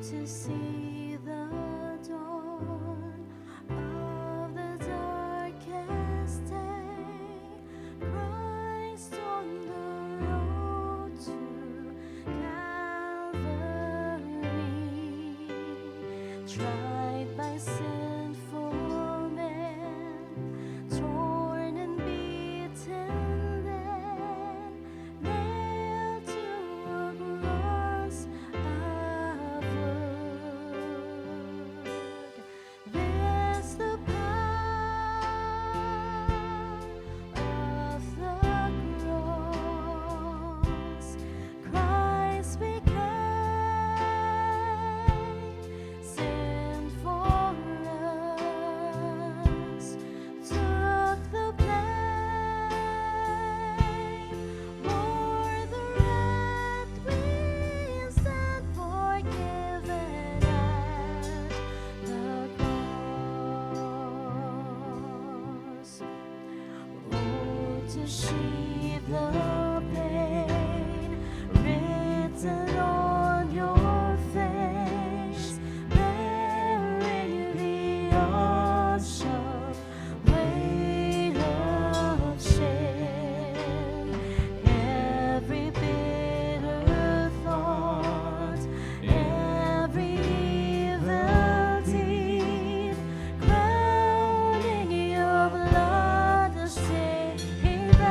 to see the dawn of the darkest day, Christ on the road to Calvary, tried by sinful men, torn and beaten there, nailed to a cross of wood. This the power of the cross. Christ became sin for us, took the blame, bore the wrath we stand forgiven at the cross. Oh, to see the pain written on your face, bearing the awesome weight of sin. Every bitter thought, every evil deed, crowning your blood to stain down.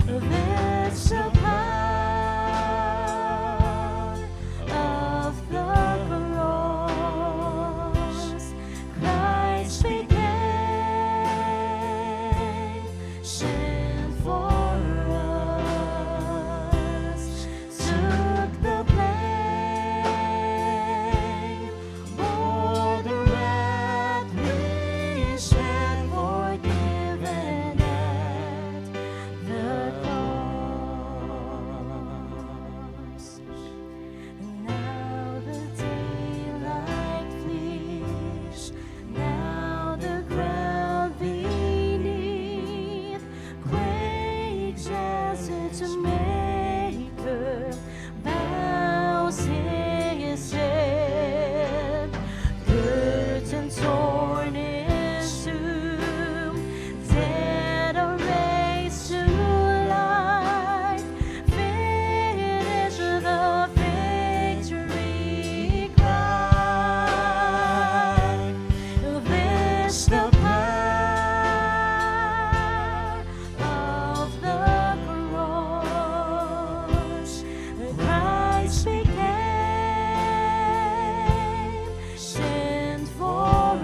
This the power of the cross. Christ became sin for us, took the blame, bore the wrath we stand forgiven at the cross. Now the daylight flees, now the ground beneath quakes as its maker bows his head. Curtain torn in two, dead are raised to life. Finish the victory cry. This the power of the cross. Christ became sin for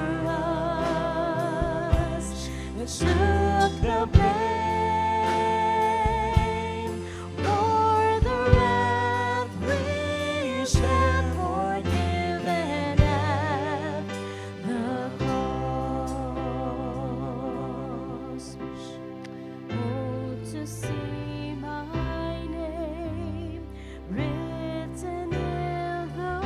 us, took the blame, bore the wrath we stand forgiven at the cross. Oh, to see my name written in the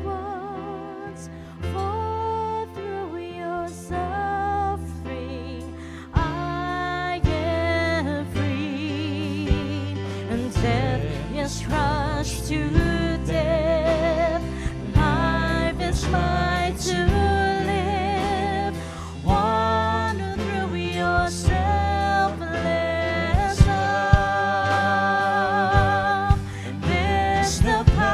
words, for through your suffering I am free, and death is crushed to death, life is mine to live, one through your selfless love. This the power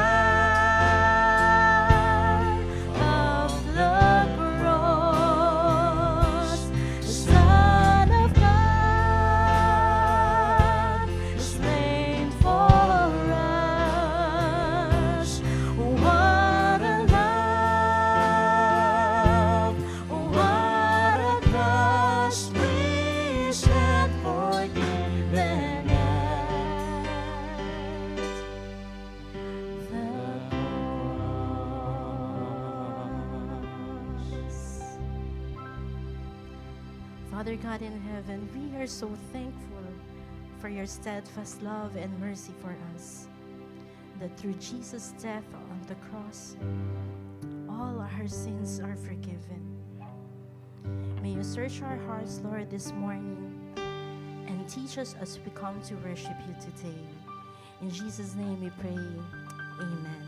of the cross. The Son of God, slain for us. What a love, what a cost we stand forgiven at the cross. Father God in heaven, we are so thankful for your steadfast love and mercy for us, that through Jesus' death on the cross, all our sins are forgiven. May you search our hearts, Lord, this morning and teach us as we come to worship you today. In Jesus' name we pray. Amen.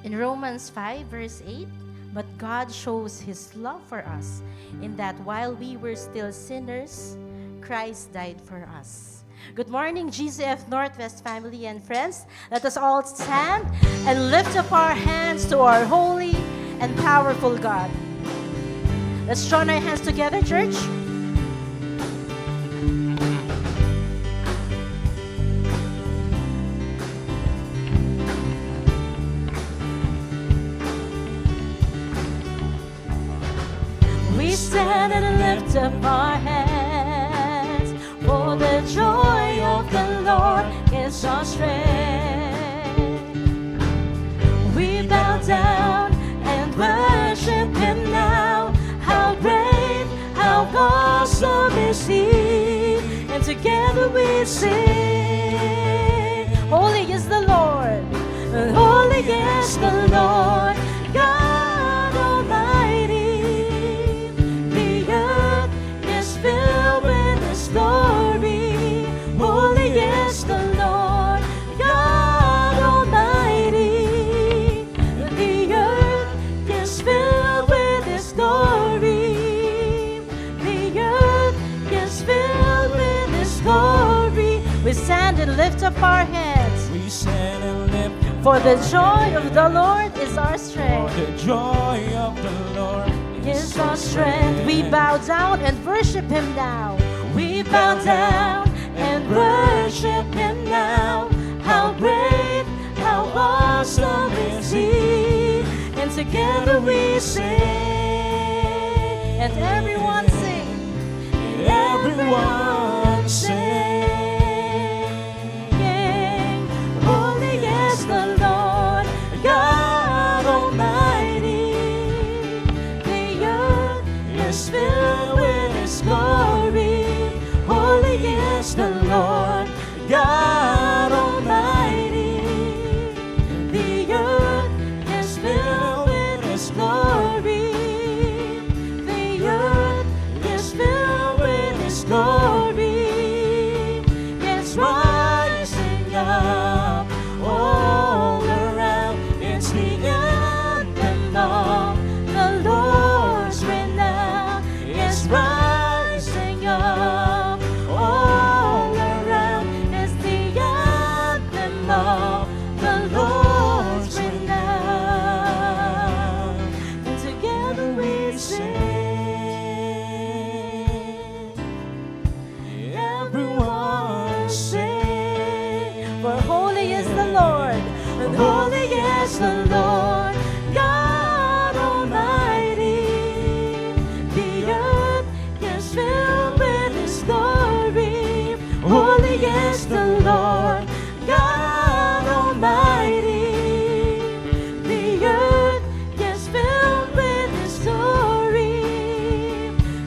In Romans 5, verse 8, but God shows His love for us in that while we were still sinners, Christ died for us. Good morning, GCF Northwest family and friends. Let us all stand and lift up our hands to our holy and powerful God. Let's join our hands together, church. We stand and lift up our hands, for the joy of the Lord is our strength. We bow down and worship Him now. How great, how awesome is He, and together we sing. Holy is the Lord, holy is the Lord, God Almighty. The earth is filled with His glory. Holy is the Lord, God Almighty. The earth is filled with His glory. The earth is filled with His glory. We stand and lift up our hands. We stand and lift up For the joy of the Lord is our strength. For the joy of the Lord Is our strength. We bow down and worship Him now. We bow down and worship Him now. How great, how awesome is He, and together we sing. And everyone sing. Everyone sing. Holy is the Lord, God Almighty. The earth is filled with His glory. Holy is the Lord, God Almighty. The earth is filled with His glory. The earth is filled with His glory. It's rising up all around. It's the anthem of the Lord's renown. It's rising up all around. It's the anthem of the Lord's renown. And together we sing. Everyone Sing. For holy is the Lord, and holy is the Lord, God Almighty. The earth is filled with His glory. Holy is the Lord, God Almighty. The earth is filled with His glory.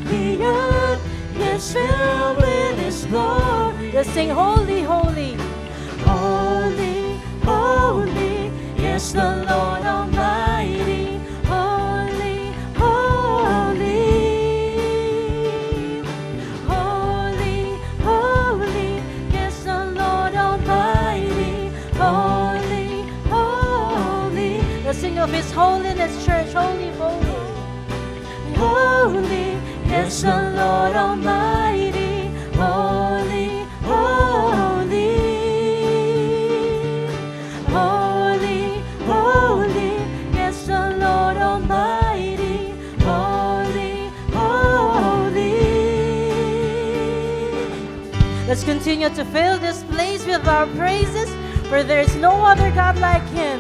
The earth is filled with His glory. Let's sing holy, holy. Holy, holy is the Lord Almighty. Holy, holy. Holy, holy is the Lord Almighty. Holy, holy. Let's sing of His holiness, church. Holy, holy. Holy is the Lord Almighty. Holy, holy. Holy, holy is the Lord Almighty. Holy, holy. Let's continue to fill this place with our praises, for there is no other God like Him.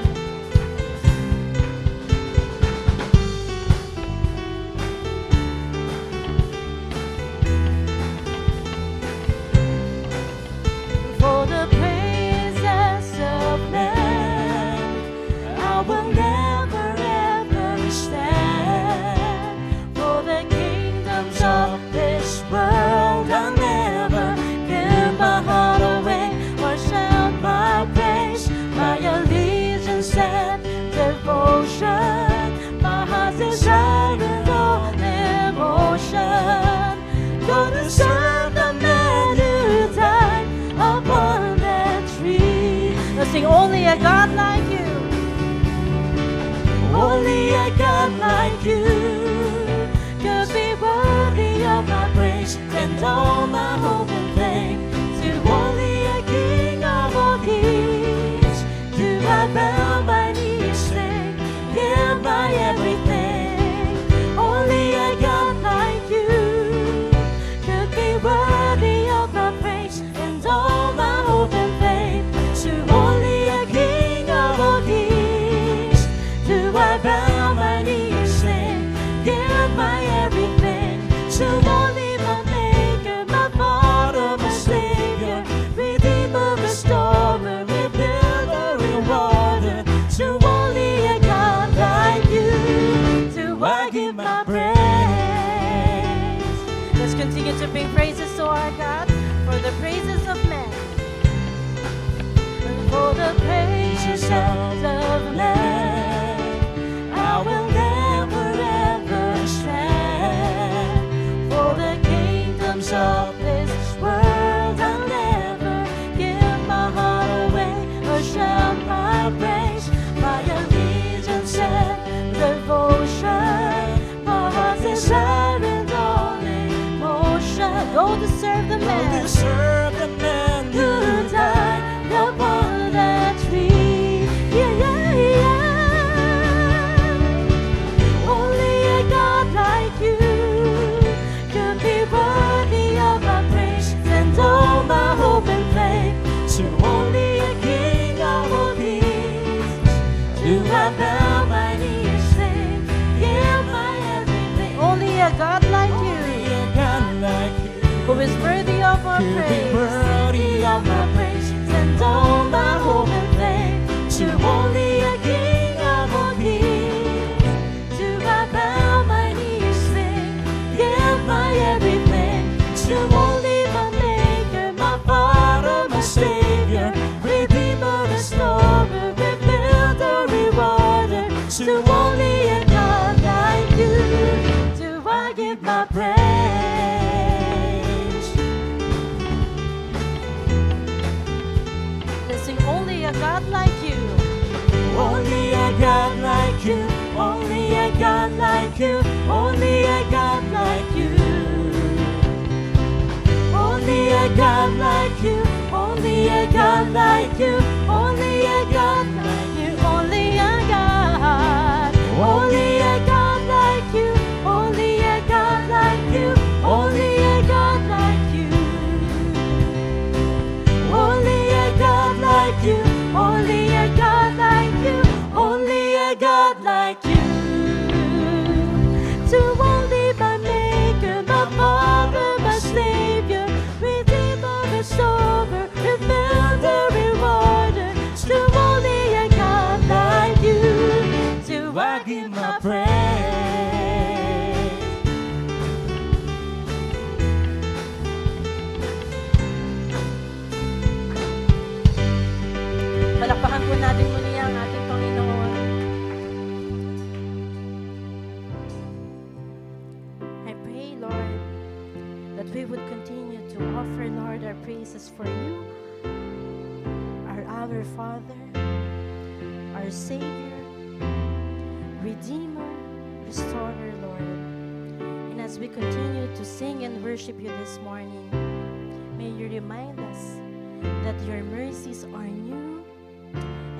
For the praises of man, I will never ever stand. For the kingdoms of this world, I'll never give my heart away or shout my praise. My allegiance Only a God like you could be worthy of my praise and all my hope and faith. To only a King of all kings do I bow my knees, say, give my everything. Only a God like you could be worthy of my praise and all my hope and faith. To only a King of all kings do I bow my knees, say, give my everything. To only my Maker, my Father, my Savior, Redeemer, Restorer, Rebuilder, Rewarder. To only a God like you do I give my praise. Let's continue to bring praises to our God for the praises of men and for the praises of men. I will never ever stand for the kingdoms of this world. I'll never give my heart away or shout my praise. My allegiance and devotion, my heart's desire and all emotion. Go to serve the man, Serve the man who died upon that tree. Yeah, yeah, yeah. Only a God like you could be worthy of my praise and all my hope and faith. to Only a King of all kings do I bow my knees, say, give my everything. Only a God like only you a God like you who is worthy of our could be praise, worthy of my praise and all my hope and faith. To only a King of all kings do I bow my knees, say, give my everything. To only my Maker, my Father, my Savior, Redeemer, Restorer, Rebuilder, Rewarder. To only a God like you do I give my praise. Let's sing only a God like you. only a God like you Only a God like you. Only a God like you. Only a God like you. Only a God like you. Only a God like you. Only a God. Only a God like you. Only a God like you. Only a God like you. Only a God like you. Only a God like you. Only a God like you. To only my Maker, my Father, my Savior, Redeemer, Restorer, Rebuilder, Rewarder. To only a God like you do I give my praise. Palakpakan po natin muli ang ating Panginoon. I pray, Lord, that we would continue to offer, Lord, our praises for you, our Father, our Savior, Redeemer, Restorer, Lord. And as we continue to sing and worship you this morning, may you remind us that your mercies are new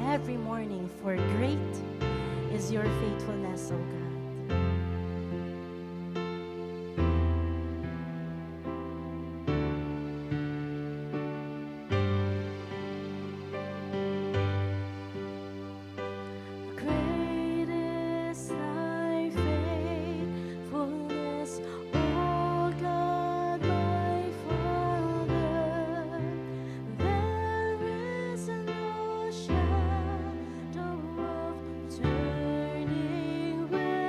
every morning, for great is your faithfulness, O God. Great is thy faithfulness, O God, my Father. There is no shadow of turning with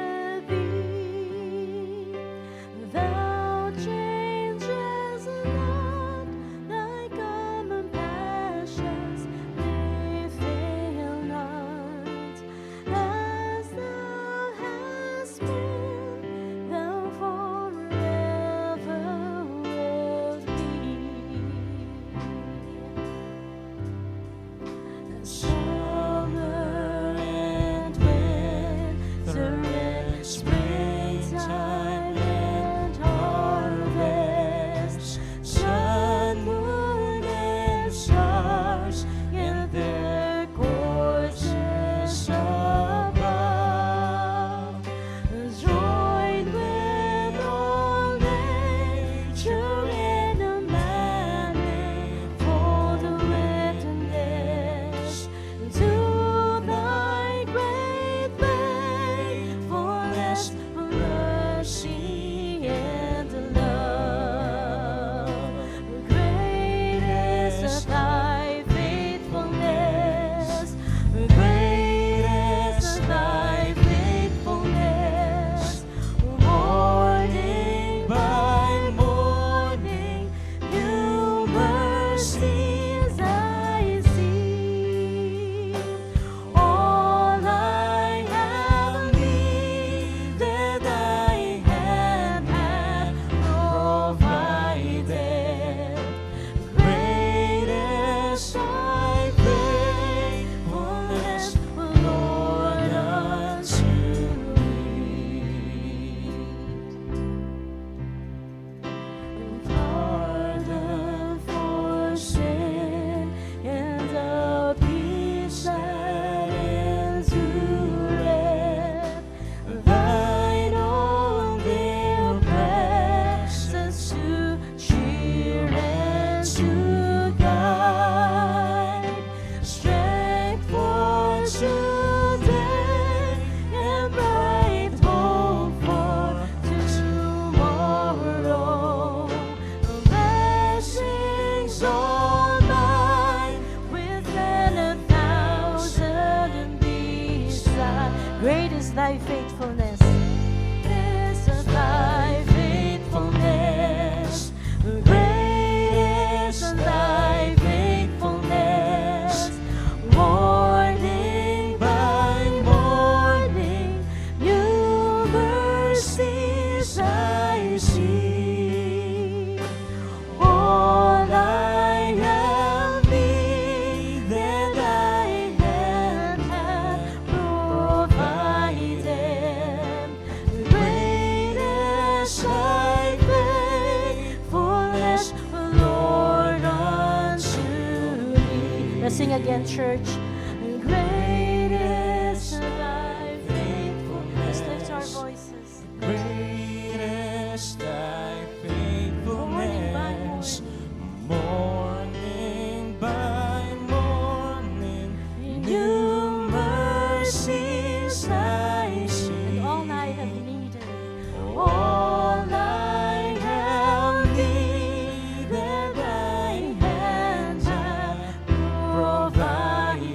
mercies I see. All I have needed, thy hand hath provided. Great is thy faithfulness, Lord, unto me. Pardon for sin and the peace that endureth. Thine own dear presence to cheer and to guide. Strength for today and bright hope for tomorrow. Blessings all mine with 10,000 and beside. Great is thy faithfulness. Great is thy faithfulness. Great is thy faithfulness. Morning by morning, new mercies I see. All I have needed, thy hand hath provided. Great is thy faithfulness, Lord, unto me. Let's sing again, church. Great is thy faithfulness. Let's lift our voices. Great is thy faithfulness. Morning by morning, new mercies I see. And all I have needed, All I have needed, thy hand hath provided.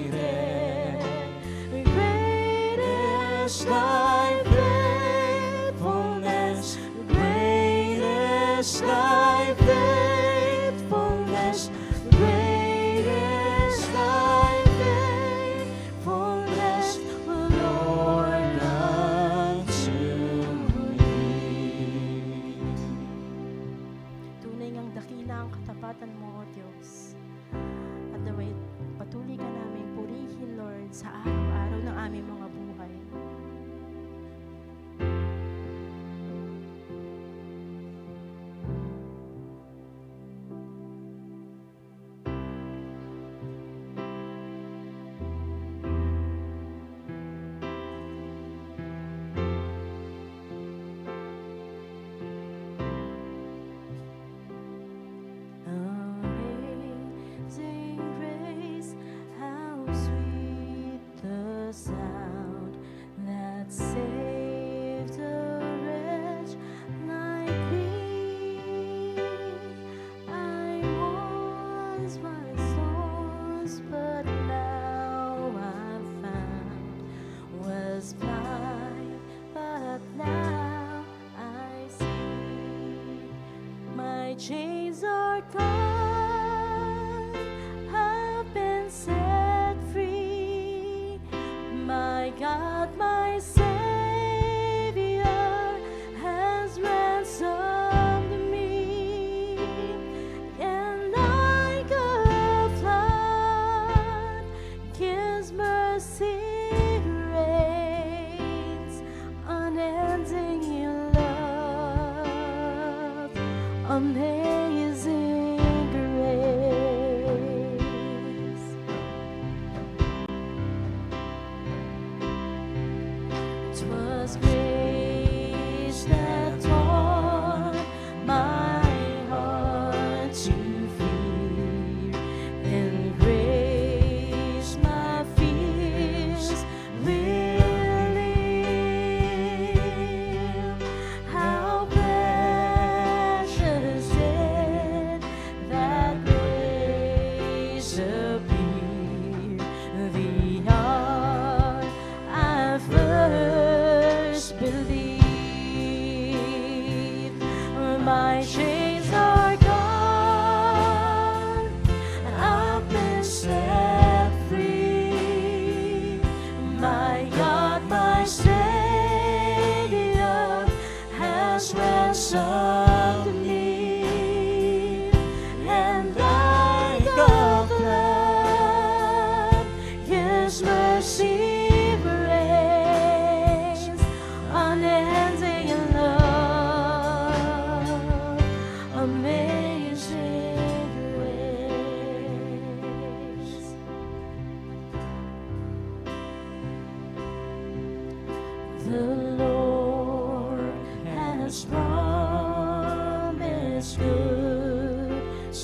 great Is thy faithfulness, great is thy faithfulness, great is thy faithfulness, Lord, unto me. Tunay ngang dakila ang katapatan mo, O Diyos. At naway patuloy ka namin purihin, Lord, sa araw-araw ng aming mga buhay. Amazing grace, how sweet the sound that saved a wretch like me. I once was lost, but now I'm found. Was blind, but now I see. My chains are gone, I've been set free. My God, my Savior, has ransomed me. And like a flood, His mercy reigns, unending in love. Amazing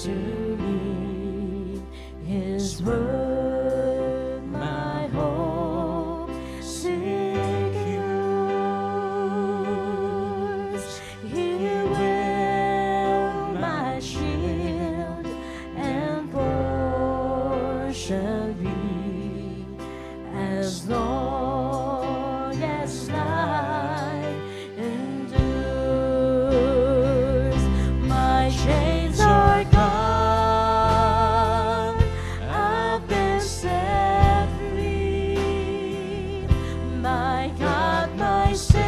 to me. His word, my hope secures. He will my shield and portion be, as long as life endures. My chains are gone, I've been set free. My God, my Savior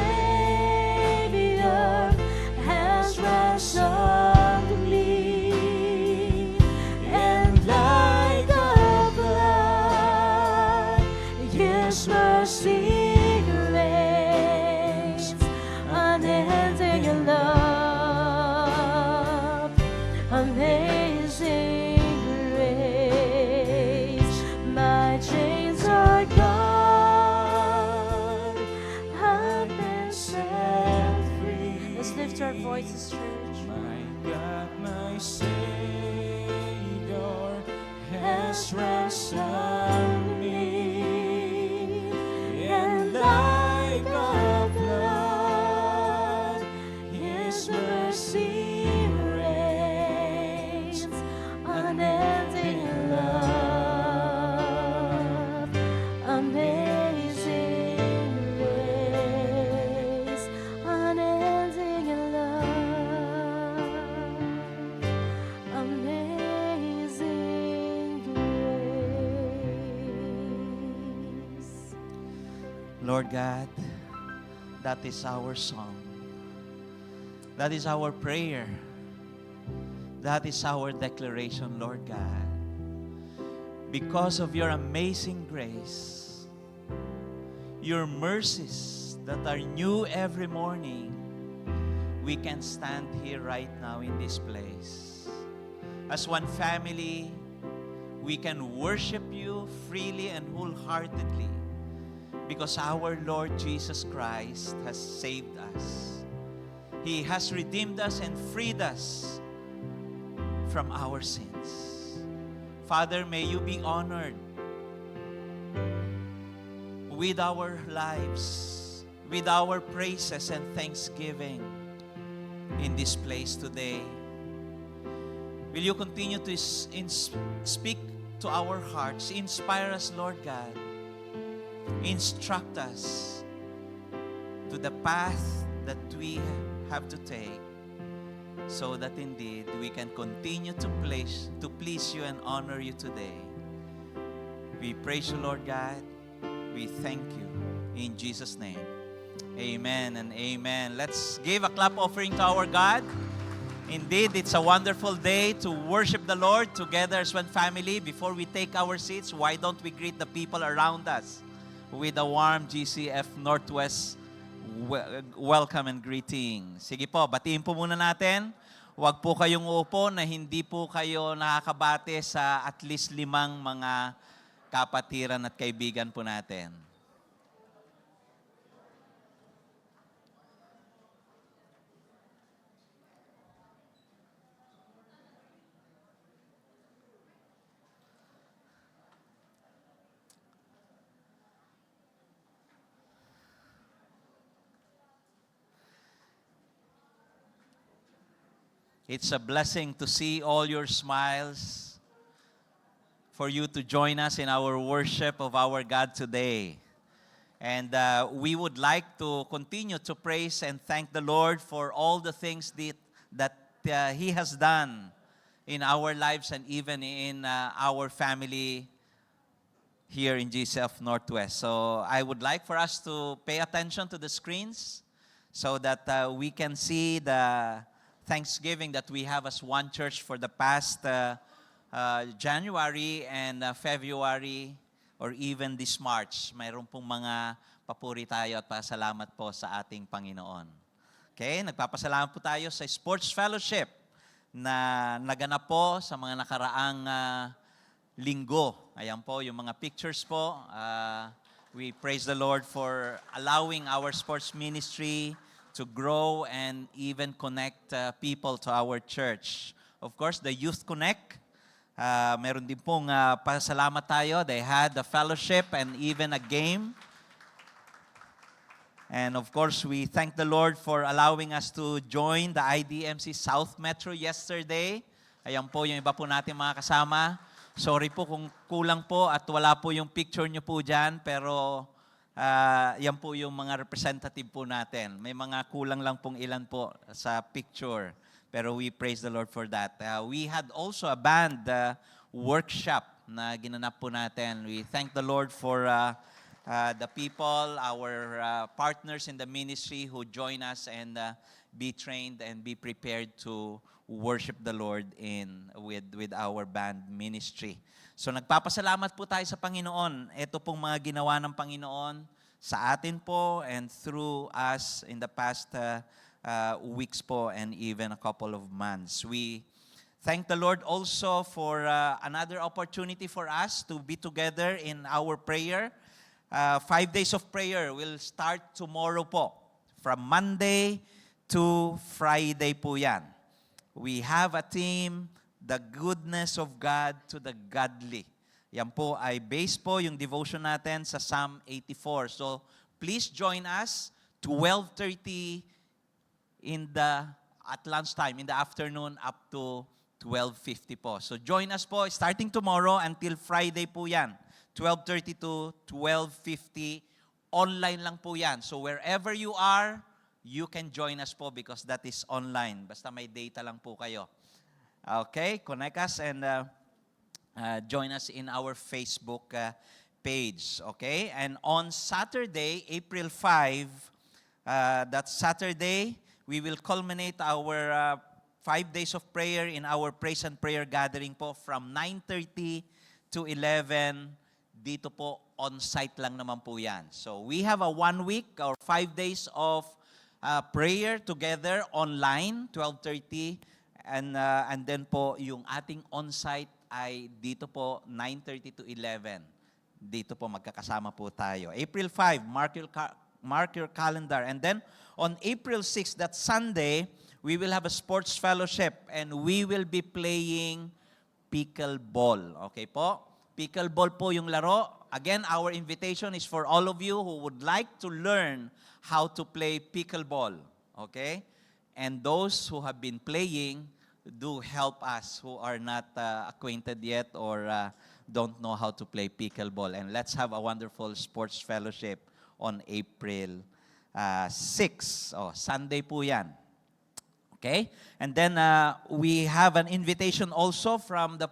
has ransomed me, and like a flood, His mercy reigns, unending in love, amazing grace. My chains are gone, I've been set free. Let's lift our voices, church. My God, my Savior has ransomed me, and like a flood, His mercy reigns, unending love, amazing grace, unending love, amazing grace. Lord God, that is our song. That is our prayer. That is our declaration, Lord God. Because of your amazing grace, your mercies that are new every morning, we can stand here right now in this place. As one family, we can worship you freely and wholeheartedly because our Lord Jesus Christ has saved us. He has redeemed us and freed us from our sins. Father, may you be honored with our lives, with our praises and thanksgiving in this place today. Will you continue to speak to our hearts, inspire us, Lord God, instruct us to the path that we have to take, so that indeed we can continue to please you and honor you today. We praise you, Lord God. We thank you in Jesus' name. Amen and amen. Let's give a clap offering to our God. Indeed, it's a wonderful day to worship the Lord together as one family. Before we take our seats, why don't we greet the people around us with a warm GCF Northwest welcome and greeting. Sige po, batiin po muna natin. Huwag po kayong upo na hindi po kayo nakakabate sa at least 5 mga kapatiran at kaibigan po natin. It's a blessing to see all your smiles, for you to join us in our worship of our God today. And we would like to continue to praise and thank the Lord for all the things that He has done in our lives and even in our family here in GCF Northwest. So I would like for us to pay attention to the screens so that we can see the Thanksgiving that we have as one church for the past January and February or even this March. Mayroon pong mga papuri tayo at pasalamat po sa ating Panginoon. Okay, nagpapasalamat po tayo sa Sports Fellowship na naganap po sa mga nakaraang linggo. Ayan po yung mga pictures po. We praise the Lord for allowing our sports ministry to grow and even connect people to our church of course, the Youth Connect. Meron din pong pasalamat tayo. They had a fellowship and even a game. And of course, we thank the Lord for allowing us to join the IDMC South Metro yesterday. Ayan po yung iba po natin mga kasama. Sorry po kung kulang po at wala po yung picture nyo po dyan, pero yan po yung mga representative po natin. May mga kulang lang pong ilan po sa picture. Pero we praise the Lord for that. We had also a band workshop na ginanap po natin. We thank the Lord for the people, our partners in the ministry who join us and be trained and be prepared to worship the Lord with our band ministry. So nagpapasalamat po tayo sa Panginoon. Ito pong mga ginawa ng Panginoon sa atin po and through us in the past weeks po and even a couple of months. We thank the Lord also for another opportunity for us to be together in our prayer. 5 days of prayer will start tomorrow po. From Monday to Friday po yan. We have a theme, the goodness of God to the godly. Yan po ay base po yung devotion natin sa Psalm 84. So please join us 12:30 at lunchtime, in the afternoon up to 12:50 po. So join us po, starting tomorrow until Friday po yan. 12:30 to 12:50. Online lang po yan. So wherever you are, you can join us po because that is online. Basta may data lang po kayo. Okay, connect us and join us in our Facebook page. Okay, and on Saturday, April 5, that Saturday, we will culminate our 5 days of prayer in our praise and prayer gathering po from 9:30 to 11. Dito po, on-site lang naman po yan. So we have a 1 week or 5 days of prayer together online, 12:30. And then po, yung ating on-site ay dito po, 9:30 to 11. Dito po, magkakasama po tayo. April 5, mark your calendar. And then, on April 6, that Sunday, we will have a sports fellowship and we will be playing pickleball. Okay po? Pickleball po yung laro. Again, our invitation is for all of you who would like to learn how to play pickleball. Okay? And those who have been playing, do help us who are not acquainted yet or don't know how to play pickleball. And let's have a wonderful sports fellowship on April 6. Sunday po yan. Okay? And then we have an invitation also from the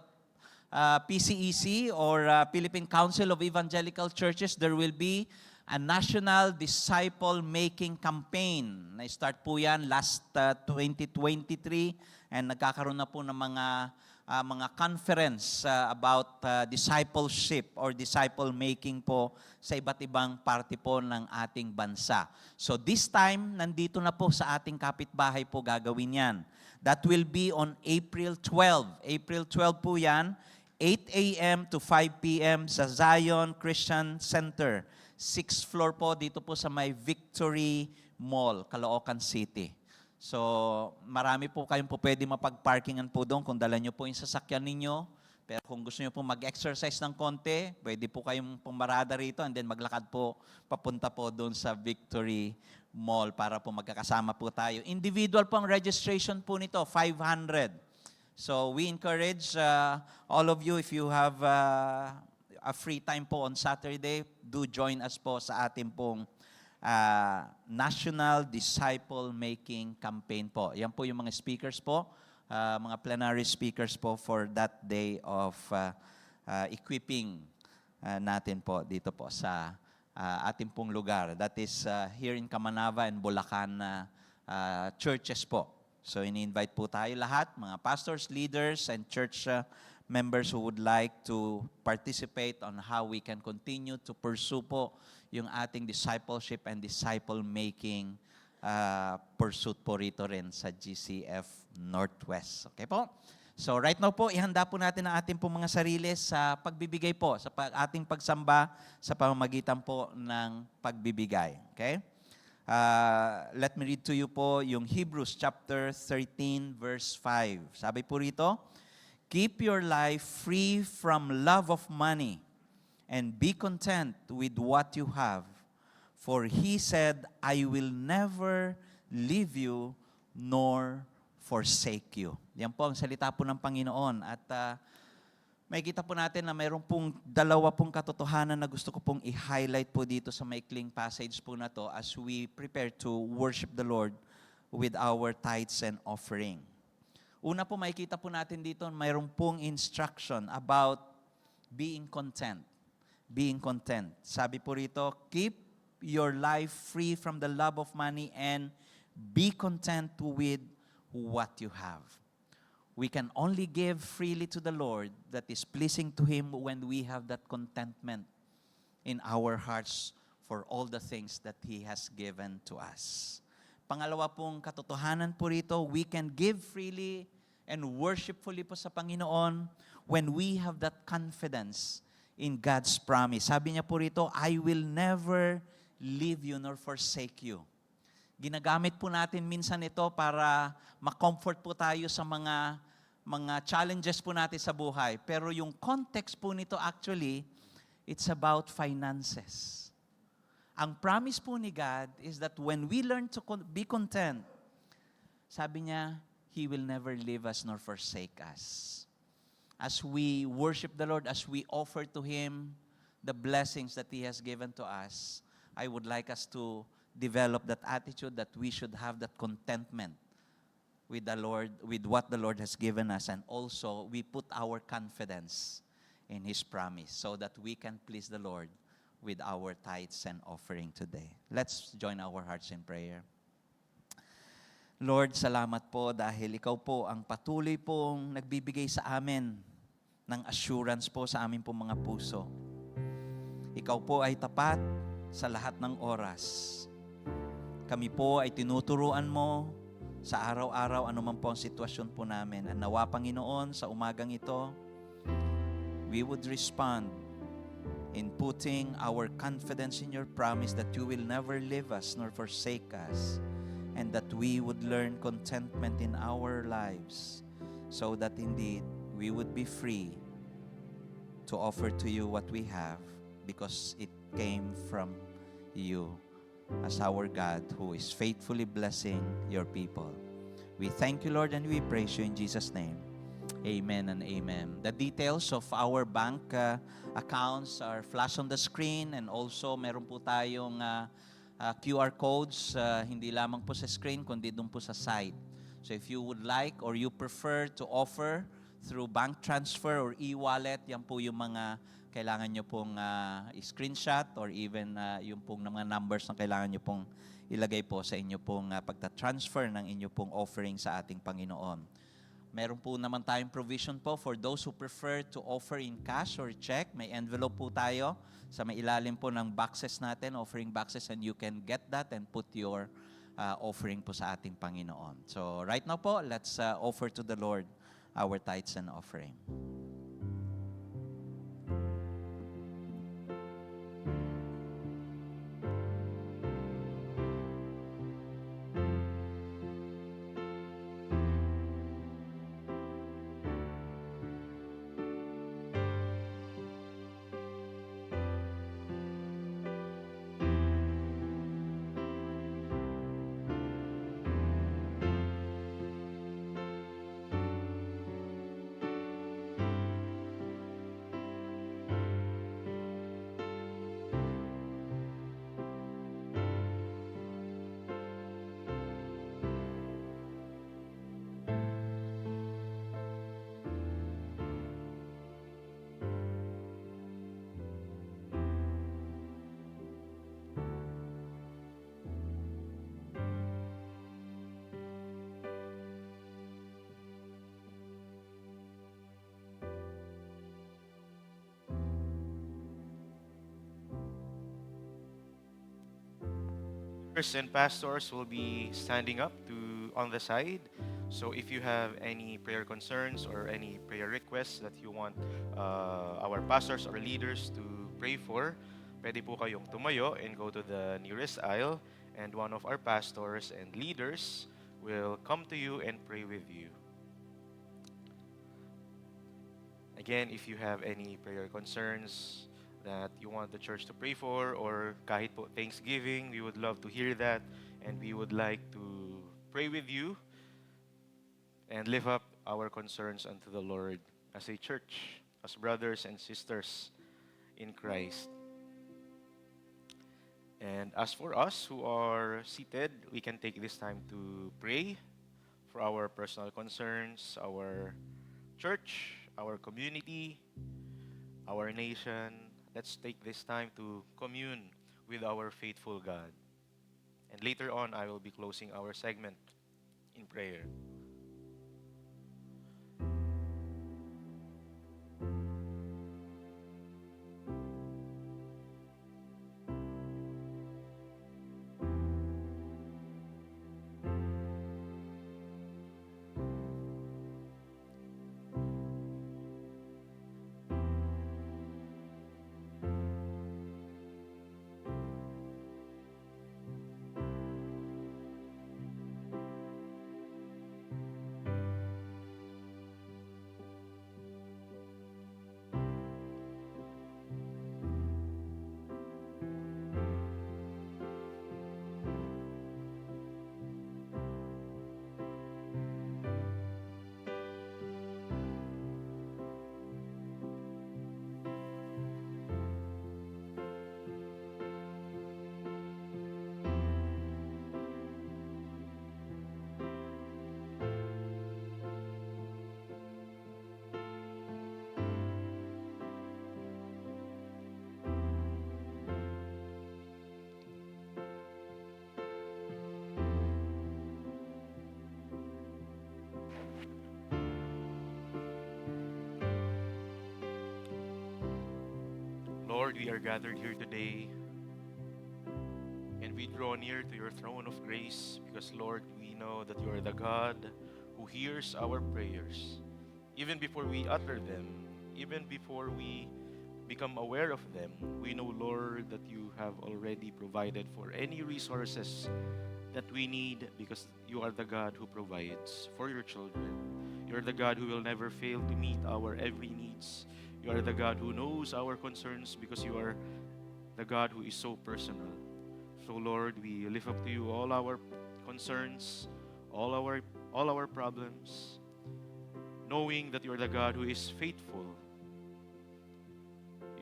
PCEC or Philippine Council of Evangelical Churches. There will be a national disciple-making campaign. Na-start po yan last 2023 and nagkakaroon na po ng mga conference about discipleship or disciple-making po sa iba't ibang parte po ng ating bansa. So this time, nandito na po sa ating kapitbahay po gagawin yan. That will be on April 12. April 12 po yan, 8 a.m. to 5 p.m. sa Zion Christian Center. 6th floor po dito po sa may Victory Mall, Caloocan City. So, marami po kayong po pwede mapag-parkingan po doon kung dala nyo po yung sasakyan ninyo. Pero kung gusto nyo po mag-exercise ng konti, pwede po kayong pumarada rito and then maglakad po papunta po doon sa Victory Mall para po magkakasama po tayo. Individual po ang registration po nito, 500. So, we encourage all of you if you have a free time po on Saturday, do join us po sa ating pong National Disciple Making Campaign po. Yan po yung mga speakers po, mga plenary speakers po for that day of equipping natin po dito po sa ating pong lugar. That is here in Kamanava and Bulacan churches po. So ini-invite po tayo lahat, mga pastors, leaders, and church members who would like to participate on how we can continue to pursue po yung ating discipleship and disciple-making pursuit po rito rin sa GCF Northwest. Okay po? So right now po, ihanda po natin ang ating po mga sarili sa pagbibigay po, sa ating pagsamba sa pamamagitan po ng pagbibigay. Okay? Let me read to you po yung Hebrews chapter 13 verse 5. Sabi po rito, keep your life free from love of money and be content with what you have. For he said, I will never leave you nor forsake you. Yan po ang salita po ng Panginoon. At makikita po natin na mayroon pong dalawa pong katotohanan na gusto ko pong i-highlight po dito sa maikling passage po na to as we prepare to worship the Lord with our tithes and offering. Una po makikita po natin dito, mayroon pong instruction about being content. Being content. Sabi po rito, keep your life free from the love of money and be content with what you have. We can only give freely to the Lord that is pleasing to Him when we have that contentment in our hearts for all the things that He has given to us. Pangalawa pong katotohanan po rito, we can give freely and worshipfully po sa Panginoon when we have that confidence in God's promise. Sabi niya po rito, I will never leave you nor forsake you. Ginagamit po natin minsan ito para ma-comfort po tayo sa mga challenges po natin sa buhay. Pero yung context po nito actually, it's about finances. Ang promise po ni God is that when we learn to be content, sabi niya, He will never leave us nor forsake us. As we worship the Lord, as we offer to Him the blessings that He has given to us, I would like us to develop that attitude that we should have that contentment with the Lord, with what the Lord has given us, and also we put our confidence in His promise so that we can please the Lord with our tithes and offering today. Let's join our hearts in prayer. Lord, salamat po dahil Ikaw po ang patuloy pong nagbibigay sa amin ng assurance po sa amin pong mga puso. Ikaw po ay tapat sa lahat ng oras. Kami po ay tinuturuan mo sa araw-araw, anuman po ang sitwasyon po namin. At nawa, Panginoon, sa umagang ito, we would respond in putting our confidence in your promise that you will never leave us nor forsake us, and that we would learn contentment in our lives so that indeed we would be free to offer to you what we have because it came from you as our God who is faithfully blessing your people. We thank you, Lord, and we praise you in Jesus' name. Amen and amen. The details of our bank accounts are flashed on the screen, and also meron po tayong QR codes, hindi lamang po sa screen, kundi doon po sa site. So if you would like or you prefer to offer through bank transfer or e-wallet, yan po yung mga kailangan nyo pong screenshot or even yung pong mga numbers na kailangan nyo pong ilagay po sa inyo pong pagta-transfer ng inyo pong offering sa ating Panginoon. Meron po naman tayong provision po for those who prefer to offer in cash or check. May envelope po tayo sa may ilalim po ng boxes natin, offering boxes, and you can get that and put your offering po sa ating Panginoon. So right now po, let's offer to the Lord our tithes and offering. And pastors will be standing up on the side. So if you have any prayer concerns or any prayer requests that you want our pastors or leaders to pray for, pwede po kayong tumayo and go to the nearest aisle and one of our pastors and leaders will come to you and pray with you. Again, if you have any prayer concerns that you want the church to pray for, or kahit po Thanksgiving, we would love to hear that, and we would like to pray with you and lift up our concerns unto the Lord as a church, as brothers and sisters in Christ. And as for us who are seated, we can take this time to pray for our personal concerns, our church, our community, our nation. Let's take this time to commune with our faithful God. And later on, I will be closing our segment in prayer. Lord, we are gathered here today and we draw near to your throne of grace because, Lord, we know that you are the God who hears our prayers. Even before we utter them, even before we become aware of them, we know, Lord, that you have already provided for any resources that we need because you are the God who provides for your children. You are the God who will never fail to meet our every needs. You are the God who knows our concerns because you are the God who is so personal. So, Lord, we lift up to you all our concerns, all our problems, knowing that you are the God who is faithful.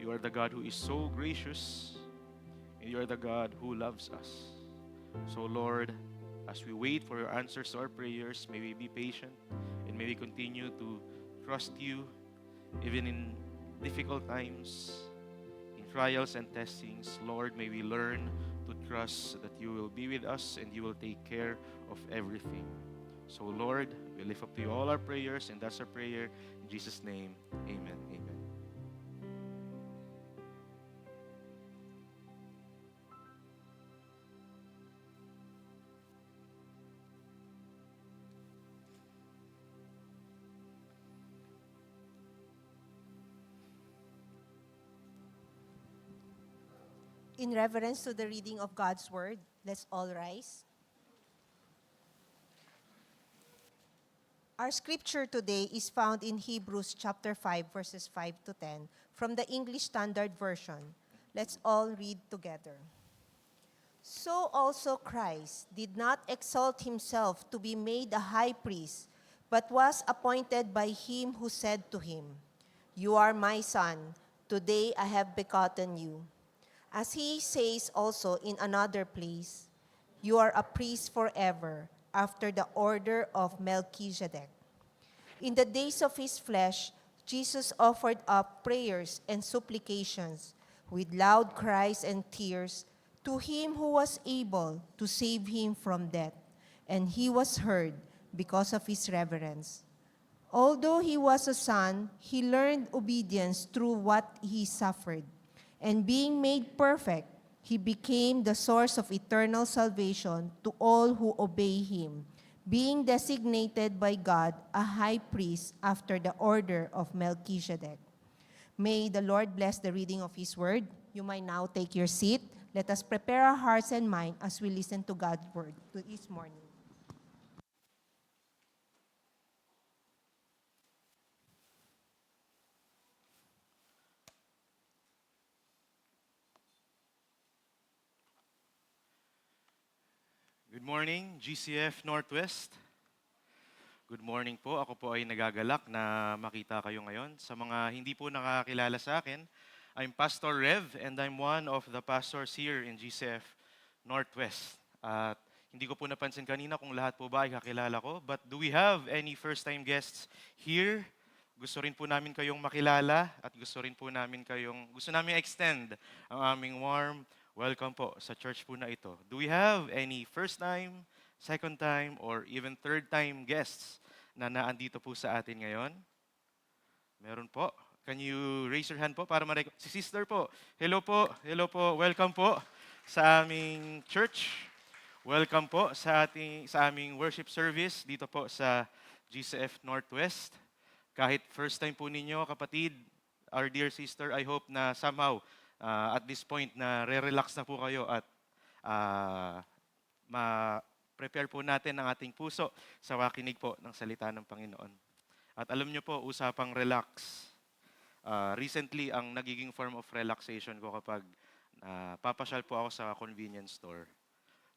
You are the God who is so gracious, and you are the God who loves us. So, Lord, as we wait for your answers to our prayers, may we be patient and may we continue to trust you even in difficult times, in trials and testings. Lord, may we learn to trust that you will be with us and you will take care of everything. So, Lord, we lift up to you all our prayers, and that's our prayer. In Jesus' name, amen. Amen. In reverence to the reading of God's Word, let's all rise. Our scripture today is found in Hebrews chapter 5, verses 5 to 10, from the English Standard Version. Let's all read together. So also Christ did not exalt himself to be made a high priest, but was appointed by him who said to him, "You are my son, today I have begotten you." As he says also in another place, "You are a priest forever, after the order of Melchizedek." In the days of his flesh, Jesus offered up prayers and supplications with loud cries and tears to him who was able to save him from death, and he was heard because of his reverence. Although he was a son, he learned obedience through what he suffered. And being made perfect, he became the source of eternal salvation to all who obey him, being designated by God a high priest after the order of Melchizedek. May the Lord bless the reading of his word. You may now take your seat. Let us prepare our hearts and mind as we listen to God's word this morning. Good morning, GCF Northwest. Good morning po. Ako po ay nagagalak na makita kayo ngayon. Sa mga hindi po nakakilala sa akin, I'm Pastor Rev and I'm one of the pastors here in GCF Northwest. At hindi ko po napansin kanina kung lahat po ba ay kakilala ko. But do we have any first-time guests here? Gusto rin po namin kayong makilala at gusto namin extend ang aming warm welcome po sa church po na ito. Do we have any first-time, second-time, or even third-time guests na naandito po sa atin ngayon? Meron po. Can you raise your hand po para si sister po. Hello po, welcome po sa aming church. Welcome po sa aming worship service dito po sa GCF Northwest. Kahit first time po ninyo, kapatid, our dear sister, I hope na somehow at this point na re-relax na po kayo at ma-prepare po natin ang ating puso sa makinig po ng salita ng Panginoon. At alam nyo po, usapang relax. Recently, ang nagiging form of relaxation ko kapag papasyal po ako sa convenience store.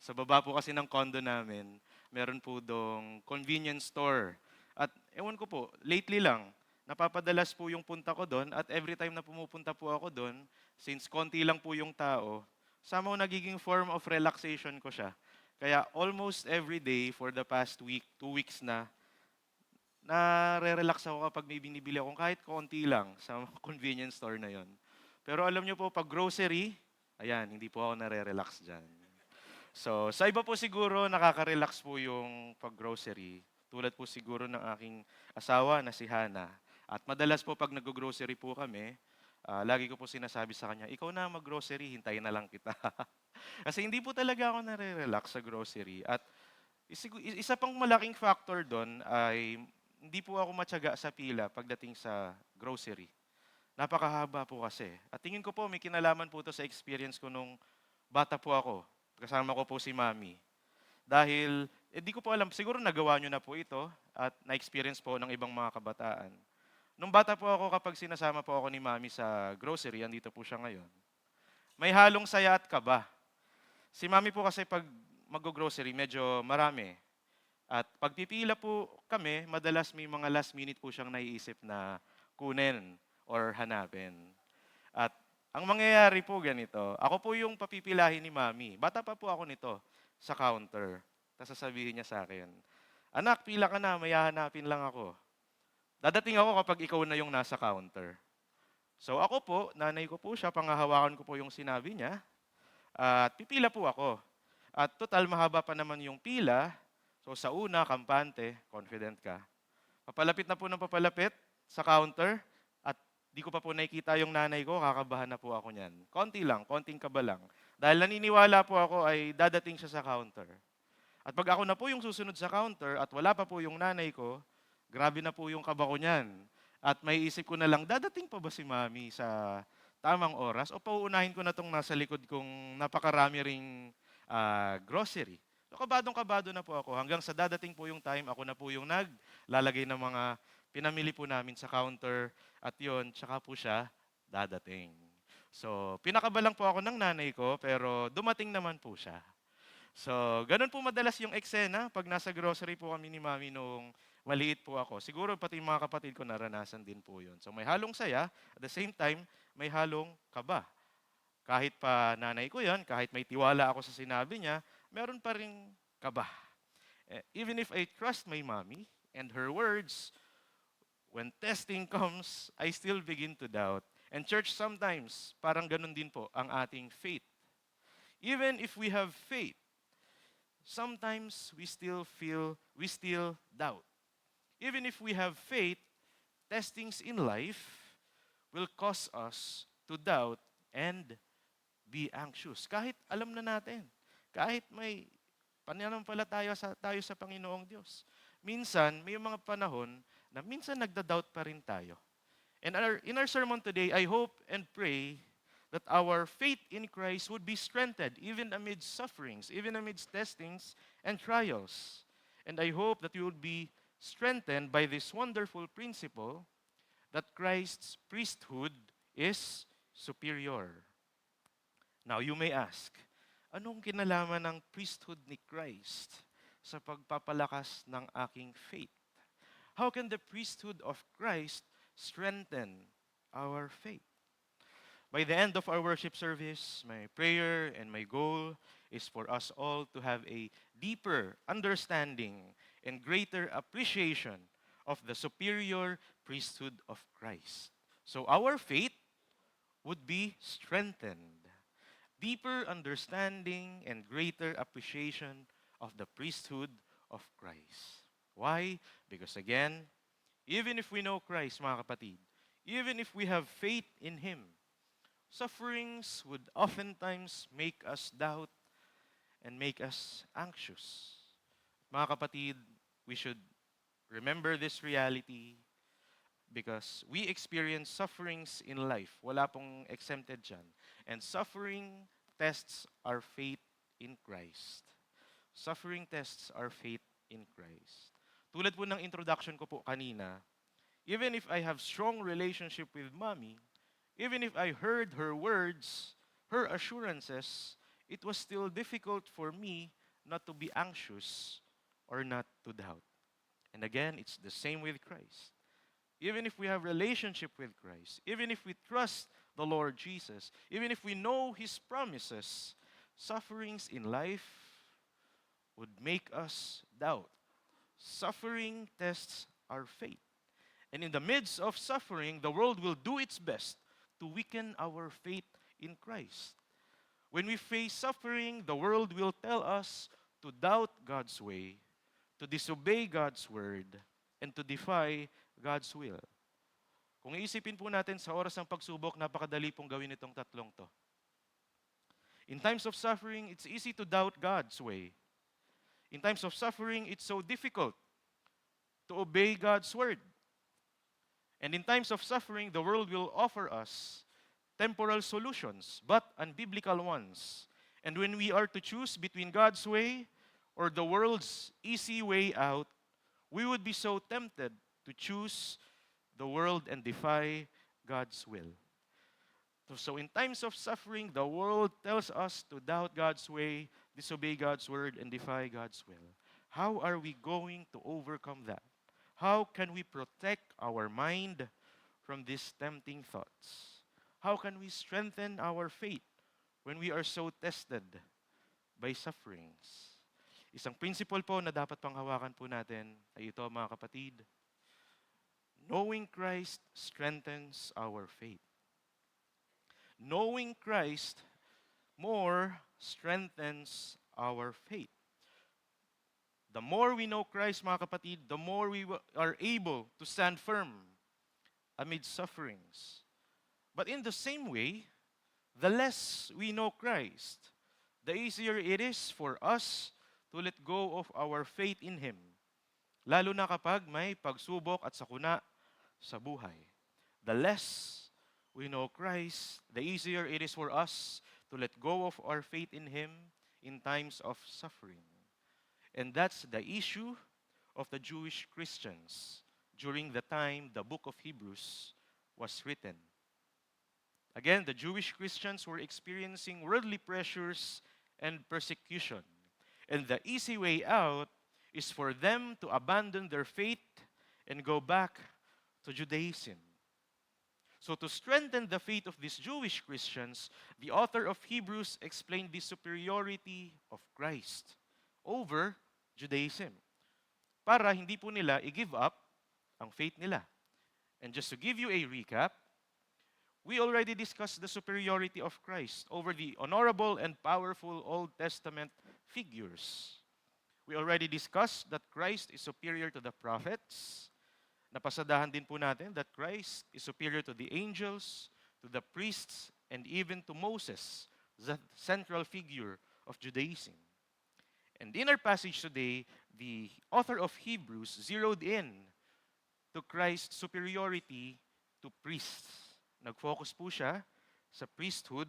Sa baba po kasi ng condo namin, meron po dong convenience store. At ewan ko po, lately lang, napapadalas po yung punta ko doon at every time na pumupunta po ako doon, since konti lang po yung tao, somehow nagiging form of relaxation ko siya. Kaya almost every day for the past week, 2 weeks na re-relax ako kapag may binibili akong kahit konti lang sa convenience store na yon. Pero alam nyo po, pag grocery, ayan, hindi po ako nare-relax dyan. So, sa iba po siguro, nakaka-relax po yung pag-grocery. Tulad po siguro ng aking asawa na si Hana. At madalas po pag nag-grocery po kami, lagi ko po sinasabi sa kanya, ikaw na mag-grocery, hintayin na lang kita. Kasi hindi po talaga ako nare-relax sa grocery. At isa pang malaking factor doon ay hindi po ako matyaga sa pila pagdating sa grocery. Napakahaba po kasi. At tingin ko po may kinalaman po ito sa experience ko nung bata po ako. Kasama ko po si Mami. Dahil, di ko po alam, siguro nagawa nyo na po ito at na-experience po ng ibang mga kabataan. Nung bata po ako, kapag sinasama po ako ni Mami sa grocery, andito po siya ngayon, may halong saya at kaba. Si Mami po kasi pag mag-grocery, medyo marami. At pagpipila po kami, madalas may mga last minute po siyang naiisip na kunin or hanapin. At ang mangyayari po ganito, ako po yung papipilahin ni Mami. Bata pa po ako nito sa counter. Tapos sasabihin niya sa akin, anak, pila ka na, may hahanapin lang ako. Dadating ako kapag ikaw na yung nasa counter. So ako po, nanay ko po siya, pangahawakan ko po yung sinabi niya, at pipila po ako. At total, mahaba pa naman yung pila. So sa una, kampante, confident ka. Papalapit na po ng papalapit sa counter, at di ko pa po nakikita yung nanay ko, kakabahan na po ako niyan. Konti lang, konting kaba lang. Dahil naniniwala po ako ay dadating siya sa counter. At pag ako na po yung susunod sa counter at wala pa po yung nanay ko, grabe na po yung kaba ko niyan. At may isip ko na lang, dadating pa ba si Mami sa tamang oras o pauunahin ko na itong nasa likod kong napakarami ring grocery. So kabadong-kabado na po ako hanggang sa dadating po yung time, ako na po yung naglalagay ng mga pinamili po namin sa counter at yon, tsaka po siya dadating. So pinakabalang po ako ng nanay ko pero dumating naman po siya. So ganun po madalas yung eksena pag nasa grocery po kami ni Mami nung maliit po ako. Siguro pati yung mga kapatid ko naranasan din po yun. So may halong saya, at the same time, may halong kaba. Kahit pa nanay ko yan, kahit may tiwala ako sa sinabi niya, meron pa rin kaba. Even if I trust my mommy and her words, when testing comes, I still begin to doubt. And church, sometimes, parang ganun din po ang ating faith. Even if we have faith, sometimes we still doubt. Even if we have faith, testings in life will cause us to doubt and be anxious. Kahit alam na natin, kahit may pananampalataya tayo sa Panginoong Diyos. Minsan, may mga panahon na minsan nagda-doubt pa rin tayo. And in our sermon today, I hope and pray that our faith in Christ would be strengthened even amidst sufferings, even amidst testings and trials. And I hope that you would be strengthened by this wonderful principle that Christ's priesthood is superior. Now, you may ask, anong kinalaman ng priesthood ni Christ sa pagpapalakas ng aking faith? How can the priesthood of Christ strengthen our faith? By the end of our worship service, my prayer and my goal is for us all to have a deeper understanding and greater appreciation of the superior priesthood of Christ. So our faith would be strengthened. Deeper understanding and greater appreciation of the priesthood of Christ. Why? Because again, even if we know Christ, mga kapatid, even if we have faith in Him, sufferings would oftentimes make us doubt and make us anxious. Mga kapatid, we should remember this reality because we experience sufferings in life. Wala pong exempted dyan. And suffering tests our faith in Christ. Suffering tests our faith in Christ. Tulad po ng introduction ko po kanina, even if I have strong relationship with Mommy, even if I heard her words, her assurances, it was still difficult for me not to be anxious or not to doubt. And again, it's the same with Christ. Even if we have relationship with Christ, even if we trust the Lord Jesus, even if we know His promises, sufferings in life would make us doubt. Suffering tests our faith. And in the midst of suffering, the world will do its best to weaken our faith in Christ. When we face suffering, the world will tell us to doubt God's way, to disobey God's word, and to defy God's will. Kung iisipin po natin sa oras ng pagsubok, napakadali pong gawin itong tatlong to. In times of suffering, it's easy to doubt God's way. In times of suffering, it's so difficult to obey God's word. And in times of suffering, the world will offer us temporal solutions, but unbiblical ones. And when we are to choose between God's way or the world's easy way out, we would be so tempted to choose the world and defy God's will. So in times of suffering, the world tells us to doubt God's way, disobey God's word, and defy God's will. How are we going to overcome that? How can we protect our mind from these tempting thoughts? How can we strengthen our faith when we are so tested by sufferings? Isang principle po na dapat panghawakan po natin ay ito, mga kapatid. Knowing Christ strengthens our faith. Knowing Christ more strengthens our faith. The more we know Christ, mga kapatid, the more we are able to stand firm amid sufferings. But in the same way, the less we know Christ, the easier it is for us to let go of our faith in Him. Lalo na kapag may pagsubok at sakuna sa buhay. The less we know Christ, the easier it is for us to let go of our faith in Him in times of suffering. And that's the issue of the Jewish Christians during the time the book of Hebrews was written. Again, the Jewish Christians were experiencing worldly pressures and persecution. And the easy way out is for them to abandon their faith and go back to Judaism. So to strengthen the faith of these Jewish Christians, the author of Hebrews explained the superiority of Christ over Judaism. Para hindi po nila i-give up ang faith nila. And just to give you a recap, we already discussed the superiority of Christ over the honorable and powerful Old Testament figures. We already discussed that Christ is superior to the prophets. Napasadahan din po natin that Christ is superior to the angels, to the priests, and even to Moses, the central figure of Judaism. And in our passage today, the author of Hebrews zeroed in to Christ's superiority to priests. Nag-focus po siya sa priesthood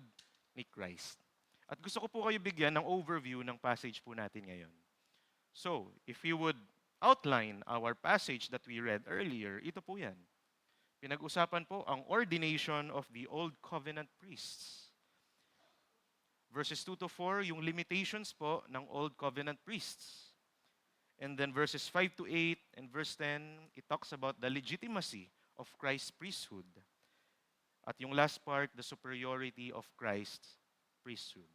ni Christ. At gusto ko po kayo bigyan ng overview ng passage po natin ngayon. So, if you would outline our passage that we read earlier, ito po yan. Pinag-usapan po ang ordination of the Old Covenant priests. Verses 2 to 4, yung limitations po ng Old Covenant priests. And then verses 5 to 8 and verse 10, it talks about the legitimacy of Christ's priesthood. At yung last part, the superiority of Christ's priesthood.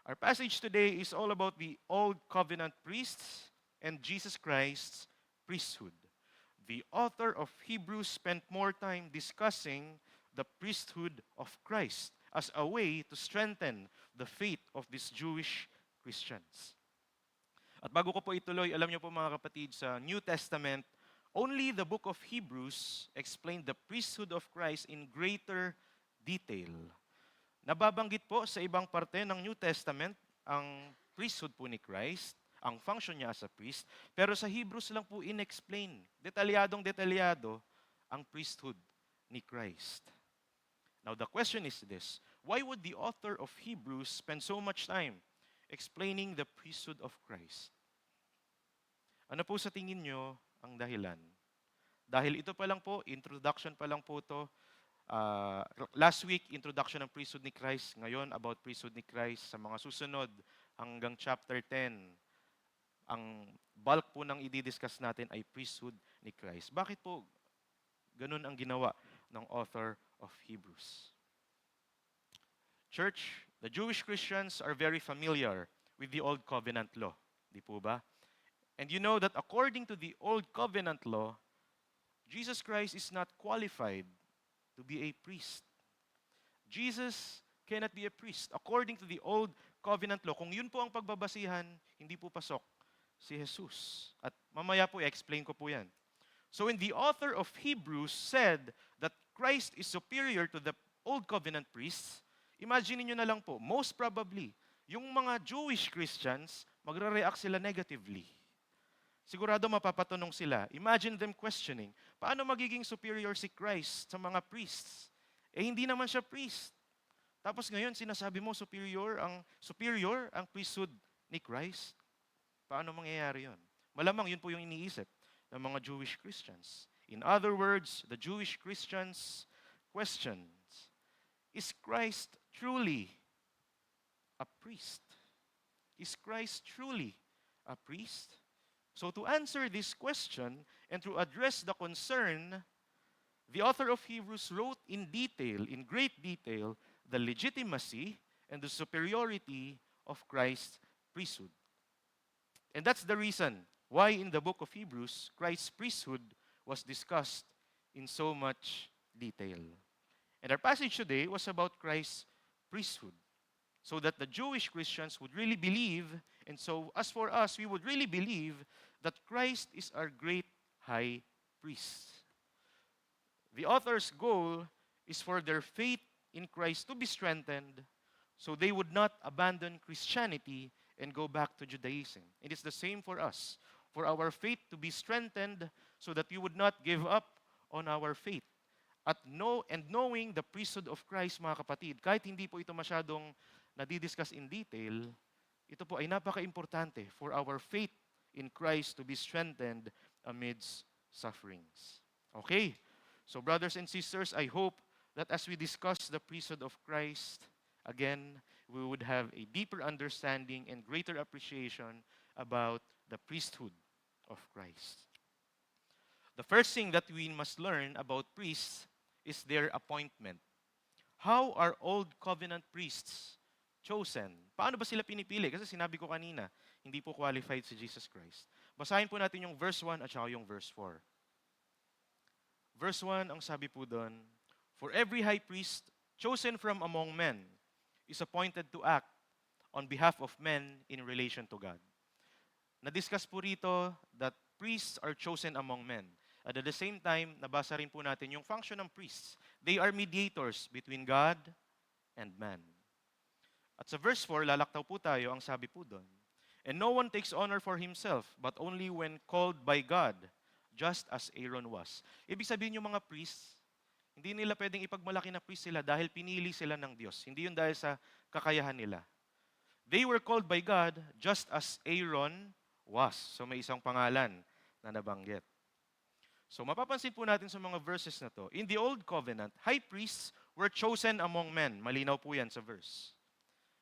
Our passage today is all about the Old Covenant priests and Jesus Christ's priesthood. The author of Hebrews spent more time discussing the priesthood of Christ as a way to strengthen the faith of these Jewish Christians. At bago ko po ituloy, alam niyo po mga kapatid, sa New Testament, only the book of Hebrews explained the priesthood of Christ in greater detail. Nababanggit po sa ibang parte ng New Testament ang priesthood po ni Christ, ang function niya as a priest, pero sa Hebrews lang po in-explain, detalyado ang priesthood ni Christ. Now the question is this, why would the author of Hebrews spend so much time explaining the priesthood of Christ? Ano po sa tingin nyo ang dahilan? Dahil ito pa lang po, introduction pa lang po to. Last week, introduction ng priesthood ni Christ. Ngayon, about priesthood ni Christ. Sa mga susunod, hanggang chapter 10, ang bulk po ng i-discuss natin ay priesthood ni Christ. Bakit po ganun ang ginawa ng author of Hebrews? Church, the Jewish Christians are very familiar with the Old Covenant law. Di po ba? And you know that according to the Old Covenant law, Jesus Christ is not qualified to be a priest. Jesus cannot be a priest. According to the Old Covenant law, kung yun po ang pagbabasihan, hindi po pasok si Jesus. At mamaya po, i-explain ko po yan. So when the author of Hebrews said that Christ is superior to the Old Covenant priests, imagine niyo na lang po, most probably, yung mga Jewish Christians, magre-react sila negatively. Sigurado mapapatanong sila. Imagine them questioning, paano magiging superior si Christ sa mga priests? Eh hindi naman siya priest. Tapos ngayon sinasabi mo superior ang priesthood ni Christ. Paano mangyayari 'yon? Malamang yun po yung iniisip ng mga Jewish Christians. In other words, the Jewish Christians questions, is Christ truly a priest? Is Christ truly a priest? So to answer this question and to address the concern, the author of Hebrews wrote in detail, in great detail, the legitimacy and the superiority of Christ's priesthood. And that's the reason why in the book of Hebrews, Christ's priesthood was discussed in so much detail. And our passage today was about Christ's priesthood, so that the Jewish Christians would really believe, and so as for us, we would really believe that Christ is our great high priest. The author's goal is for their faith in Christ to be strengthened, so they would not abandon Christianity and go back to Judaism. It is the same for us, for our faith to be strengthened so that we would not give up on our faith. Knowing the priesthood of Christ, mga kapatid, kahit hindi po ito masyadong nadidiscuss in detail, ito po ay napaka-importante for our faith in Christ to be strengthened amidst sufferings. Okay? So brothers and sisters, I hope that as we discuss the priesthood of Christ, again, we would have a deeper understanding and greater appreciation about the priesthood of Christ. The first thing that we must learn about priests is their appointment. How are Old Covenant priests chosen? Paano ba sila pinipili? Kasi sinabi ko kanina, hindi po qualified si Jesus Christ. Basahin po natin yung verse 1 at saka yung verse 4. Verse 1, ang sabi po doon, for every high priest chosen from among men is appointed to act on behalf of men in relation to God. Na-discuss po rito that priests are chosen among men. At the same time, nabasa rin po natin yung function ng priests. They are mediators between God and man. At sa verse 4, lalaktaw po tayo, ang sabi po doon, and no one takes honor for himself, but only when called by God, just as Aaron was. Ibig sabihin yung mga priests, Hindi nila pwedeng ipagmalaki na priest sila dahil pinili sila ng Diyos. Hindi yun dahil sa kakayahan nila. They were called by God just as Aaron was. So may isang pangalan na nabanggit. So mapapansin po natin sa mga verses na to, in the Old Covenant, high priests were chosen among men. Malinaw po yan sa verse.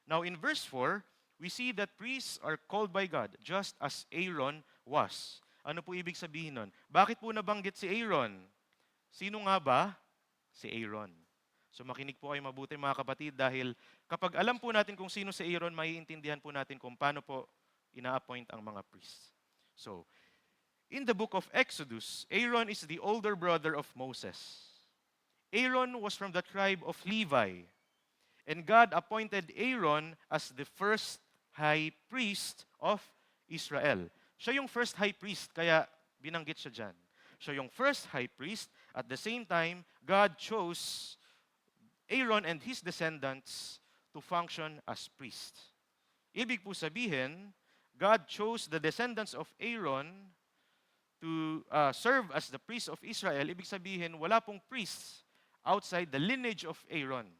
Now in verse 4, we see that priests are called by God just as Aaron was. Ano po ibig sabihin nun? Bakit po nabanggit si Aaron? Sino nga ba? Si Aaron. So makinig po kayo mabuti mga kapatid dahil kapag alam po natin kung sino si Aaron, maiintindihan po natin kung paano po ina-appoint ang mga priests. So, in the book of Exodus, Aaron is the older brother of Moses. Aaron was from the tribe of Levi. And God appointed Aaron as the first high priest of Israel. Siya yung first high priest, kaya binanggit siya dyan. Siya yung first high priest. At the same time, God chose Aaron and his descendants to function as priests. Ibig po sabihin, God chose the descendants of Aaron to serve as the priests of Israel. Ibig sabihin, wala pong priests outside the lineage of Aaron.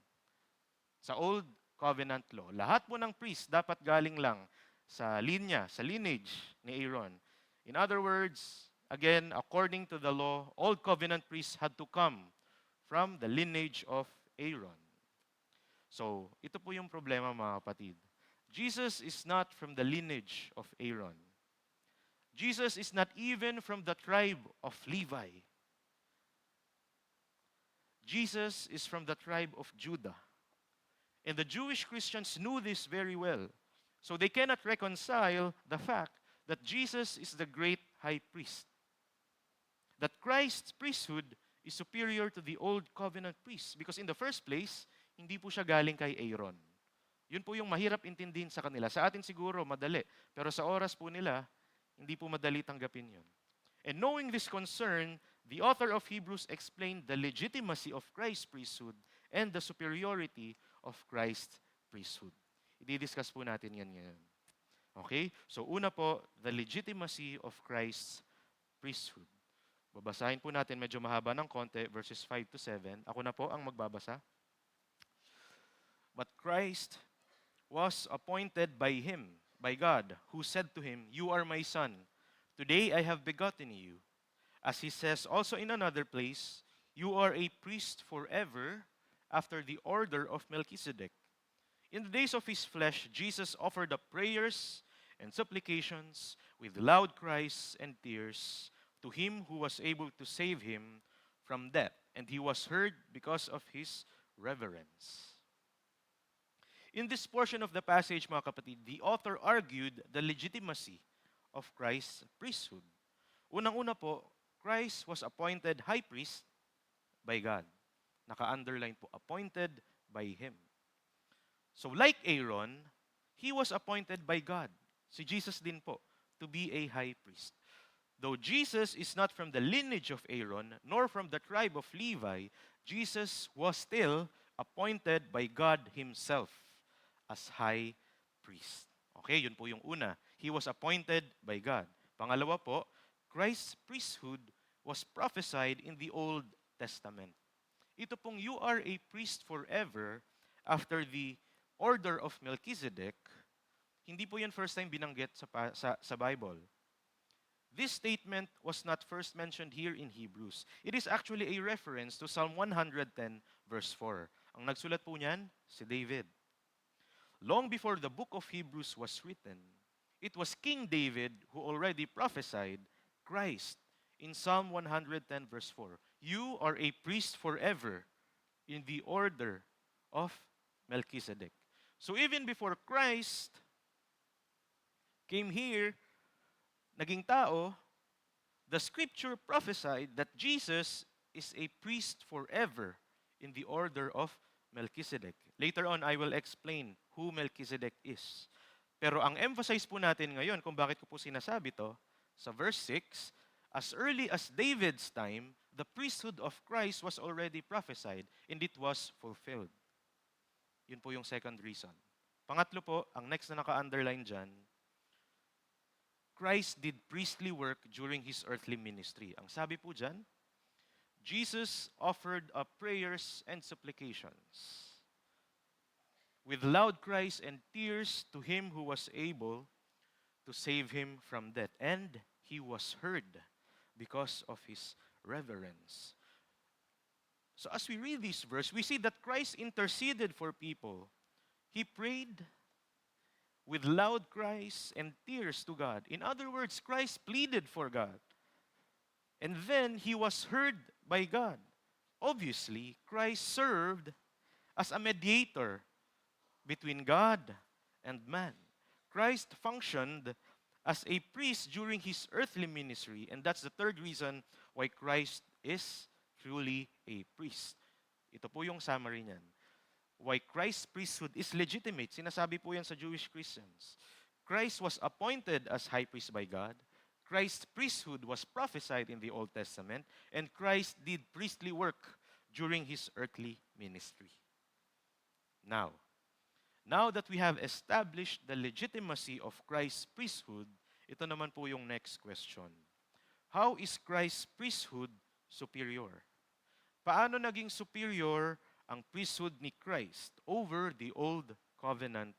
Sa Old Covenant Law, lahat po ng priest dapat galing lang sa linya, sa lineage ni Aaron. In other words, again, according to the law, Old Covenant priests had to come from the lineage of Aaron. So, ito po yung problema mga kapatid. Jesus is not from the lineage of Aaron. Jesus is not even from the tribe of Levi. Jesus is from the tribe of Judah. And the Jewish Christians knew this very well. So they cannot reconcile the fact that Jesus is the great high priest. That Christ's priesthood is superior to the Old Covenant priests. Because in the first place, hindi po siya galing kay Aaron. Yun po yung mahirap intindihin sa kanila. Sa atin siguro, madali. Pero sa oras po nila, hindi po madali tanggapin yun. And knowing this concern, the author of Hebrews explained the legitimacy of Christ's priesthood and the superiority of Christ's priesthood. I-discuss po natin yan ngayon. Okay? So una po, the legitimacy of Christ's priesthood. Babasahin po natin, medyo mahaba ng konti, verses 5 to 7. Ako na po ang magbabasa. But Christ was appointed by Him, by God, who said to Him, "You are my Son. Today I have begotten you." As He says also in another place, "You are a priest forever after the order of Melchizedek." In the days of His flesh, Jesus offered up prayers and supplications with loud cries and tears to Him who was able to save Him from death. And He was heard because of His reverence. In this portion of the passage, mga kapatid, the author argued the legitimacy of Christ's priesthood. Unang-una po, Christ was appointed high priest by God. Naka-underline po, appointed by Him. So like Aaron, he was appointed by God. Si Jesus din po, to be a high priest. Though Jesus is not from the lineage of Aaron, nor from the tribe of Levi, Jesus was still appointed by God Himself as high priest. Okay, yun po yung una. He was appointed by God. Pangalawa po, Christ's priesthood was prophesied in the Old Testament. Ito pong "you are a priest forever" after the order of Melchizedek, hindi po yan first time binanggit sa Bible. This statement was not first mentioned here in Hebrews. It is actually a reference to Psalm 110 verse 4. Ang nagsulat po niyan, si David. Long before the book of Hebrews was written, it was King David who already prophesied Christ in Psalm 110 verse 4. "You are a priest forever in the order of Melchizedek." So even before Christ came here, naging tao, the scripture prophesied that Jesus is a priest forever in the order of Melchizedek. Later on, I will explain who Melchizedek is. Pero ang emphasize po natin ngayon kung bakit ko po sinasabi to, sa verse 6, as early as David's time, the priesthood of Christ was already prophesied and it was fulfilled. Yun po yung second reason. Pangatlo po, ang next na naka-underline dyan, Christ did priestly work during His earthly ministry. Ang sabi po dyan, Jesus offered up prayers and supplications with loud cries and tears to him who was able to save him from death. And he was heard because of his reverence. So as we read this verse, we see that Christ interceded for people. He prayed with loud cries and tears to God. In other words, Christ pleaded for God. And then he was heard by God. Obviously, Christ served as a mediator between God and man. Christ functioned as a priest during his earthly ministry, and that's the third reason why Christ is truly a priest. Ito po yung summary niyan. Why Christ's priesthood is legitimate. Sinasabi po yan sa Jewish Christians. Christ was appointed as high priest by God. Christ's priesthood was prophesied in the Old Testament, and Christ did priestly work during his earthly ministry. Now that we have established the legitimacy of Christ's priesthood, ito naman po yung next question. How is Christ's priesthood superior? Paano naging superior ang priesthood ni Christ over the Old Covenant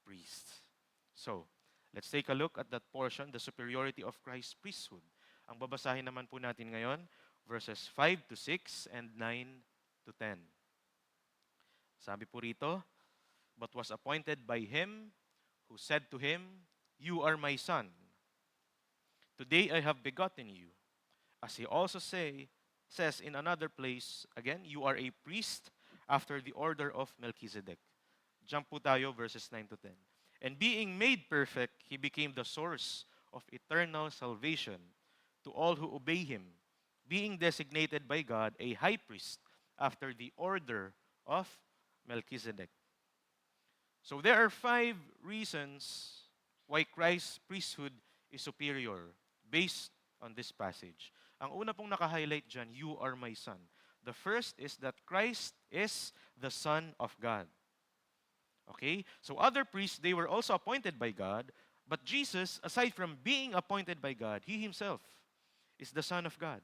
priests? So, let's take a look at that portion, the superiority of Christ's priesthood. Ang babasahin naman po natin ngayon, verses 5 to 6 and 9 to 10. Sabi po rito, but was appointed by him who said to him, "You are my son. Today I have begotten you." As he also says in another place, again, you are a priest after the order of Melchizedek. Jump po tayo, verses 9 to 10. And being made perfect, he became the source of eternal salvation to all who obey him, being designated by God a high priest after the order of Melchizedek. So there are 5 reasons why Christ's priesthood is superior based on this passage. Ang una pong naka-highlight dyan, you are my son. The first is that Christ is the Son of God. Okay? So other priests, they were also appointed by God, but Jesus, aside from being appointed by God, he himself is the Son of God.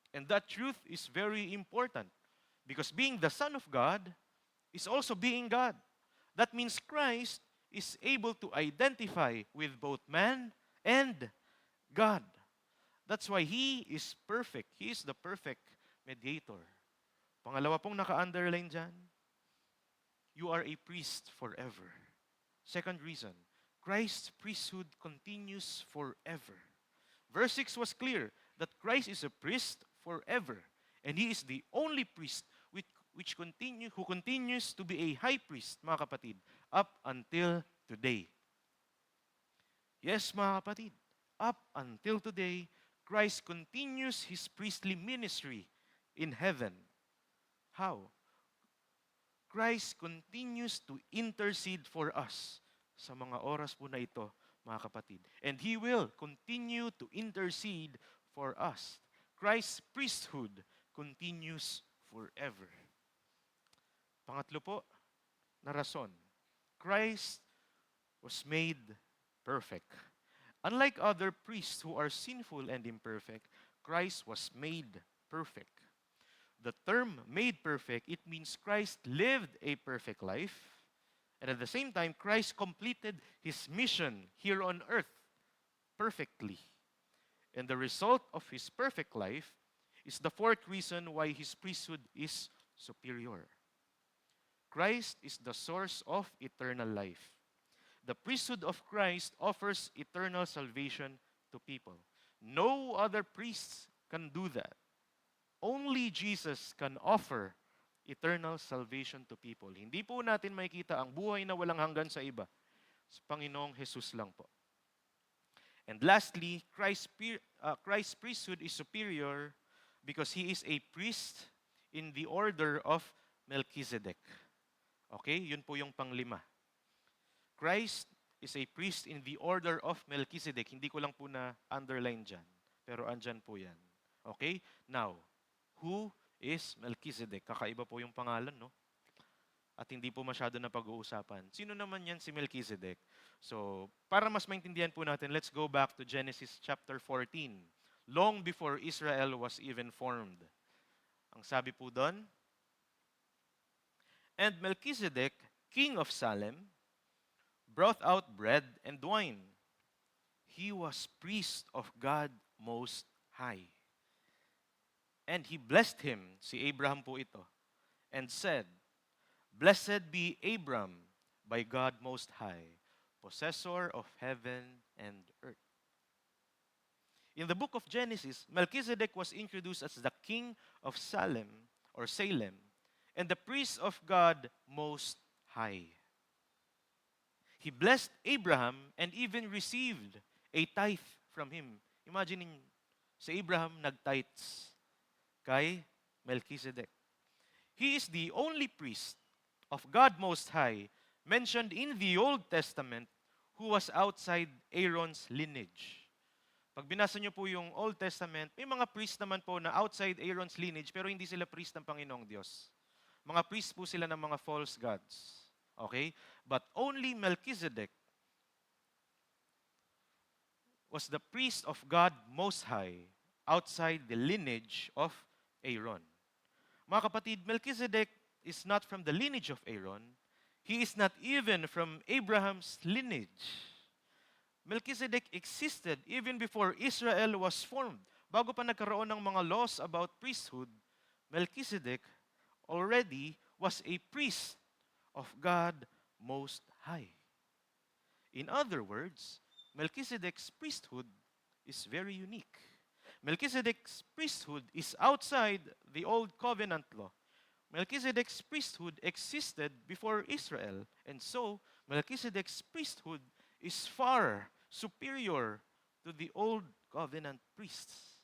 And that truth is very important because being the Son of God is also being God. That means Christ is able to identify with both man and God. That's why he is perfect. He is the perfect mediator. Pangalawa pong naka-underline dyan, you are a priest forever. Second reason, Christ's priesthood continues forever. Verse 6 was clear that Christ is a priest forever. And he is the only priest who continues to be a high priest, mga kapatid, up until today. Yes, mga kapatid, up until today, Christ continues his priestly ministry in heaven. How? Christ continues to intercede for us sa mga oras po na ito, mga kapatid. And he will continue to intercede for us. Christ's priesthood continues forever. Pangatlo po, na rason, Christ was made perfect. Unlike other priests who are sinful and imperfect, Christ was made perfect. The term made perfect, it means Christ lived a perfect life, and at the same time, Christ completed his mission here on earth perfectly. And the result of his perfect life is the fourth reason why his priesthood is superior. Christ is the source of eternal life. The priesthood of Christ offers eternal salvation to people. No other priest can do that. Only Jesus can offer eternal salvation to people. Hindi po natin makikita ang buhay na walang hanggan sa iba. Sa Panginoong Jesus lang po. And lastly, Christ's priesthood is superior because he is a priest in the order of Melchizedek. Okay, yun po yung panglima. Christ is a priest in the order of Melchizedek. Hindi ko lang po na underline dyan, pero andyan po yan. Okay? Now, who is Melchizedek? Kakaiba po yung pangalan, no? At hindi po masyado na pag-uusapan. Sino naman yan si Melchizedek? So, para mas maintindihan po natin, let's go back to Genesis chapter 14. Long before Israel was even formed. Ang sabi po doon, "And Melchizedek, king of Salem, brought out bread and wine. He was priest of God Most High. And he blessed him," si Abraham po ito, "and said, Blessed be Abram by God Most High, possessor of heaven and earth." In the book of Genesis, Melchizedek was introduced as the king of Salem or Salem and the priest of God Most High. He blessed Abraham and even received a tithe from him. Imagine si Abraham nag-tithes kay Melchizedek. He is the only priest of God Most High mentioned in the Old Testament who was outside Aaron's lineage. Pag binasa niyo po yung Old Testament, may mga priest naman po na outside Aaron's lineage pero hindi sila priest ng Panginoong Diyos. Mga priest po sila ng mga false gods. Okay? But only Melchizedek was the priest of God Most High outside the lineage of Aaron. Mga kapatid, Melchizedek is not from the lineage of Aaron. He is not even from Abraham's lineage. Melchizedek existed even before Israel was formed. Bago pa nagkaroon ng mga laws about priesthood, Melchizedek already was a priest of God Most High. In other words, Melchizedek's priesthood is very unique. Melchizedek's priesthood is outside the Old Covenant law. Melchizedek's priesthood existed before Israel, and so Melchizedek's priesthood is far superior to the Old Covenant priests.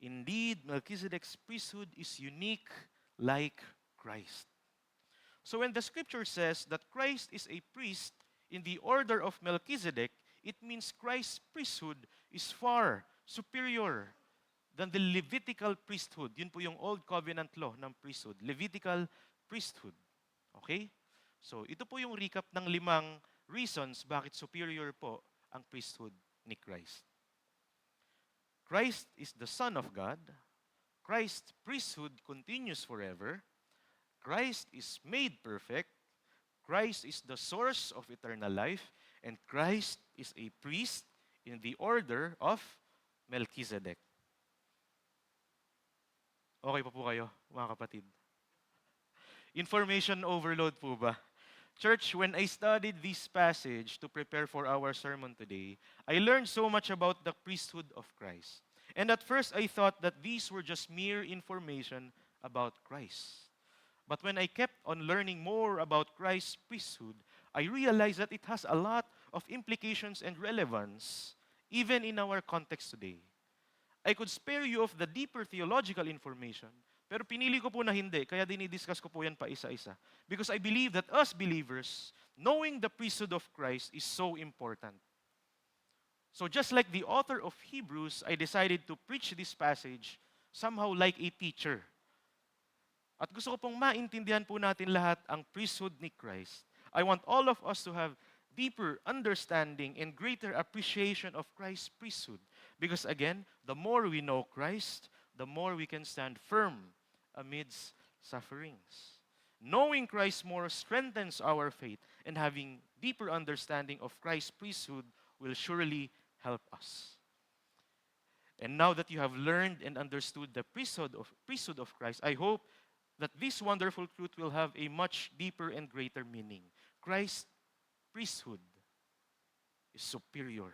Indeed, Melchizedek's priesthood is unique like Christ. So when the scripture says that Christ is a priest in the order of Melchizedek, it means Christ's priesthood is far superior than the Levitical priesthood. Yun po yung Old Covenant law ng priesthood. Levitical priesthood. Okay? So ito po yung recap ng 5 reasons bakit superior po ang priesthood ni Christ. Christ is the Son of God. Christ's priesthood continues forever. Christ is made perfect. Christ is the source of eternal life. And Christ is a priest in the order of Melchizedek. Okay pa po kayo, mga kapatid? Information overload po ba? Church, when I studied this passage to prepare for our sermon today, I learned so much about the priesthood of Christ. And at first, I thought that these were just mere information about Christ. But when I kept on learning more about Christ's priesthood, I realized that it has a lot of implications and relevance, even in our context today. I could spare you of the deeper theological information, pero pinili ko po na hindi, kaya dinidiscuss ko po yan pa isa-isa. Because I believe that us believers, knowing the priesthood of Christ is so important. So just like the author of Hebrews, I decided to preach this passage somehow like a teacher. At gusto ko pong maintindihan po natin lahat ang priesthood ni Christ. I want all of us to have deeper understanding and greater appreciation of Christ's priesthood. Because again, the more we know Christ, the more we can stand firm amidst sufferings. Knowing Christ more strengthens our faith, and having deeper understanding of Christ's priesthood will surely help us. And now that you have learned and understood the priesthood of Christ, I hope that this wonderful truth will have a much deeper and greater meaning. Christ's priesthood is superior.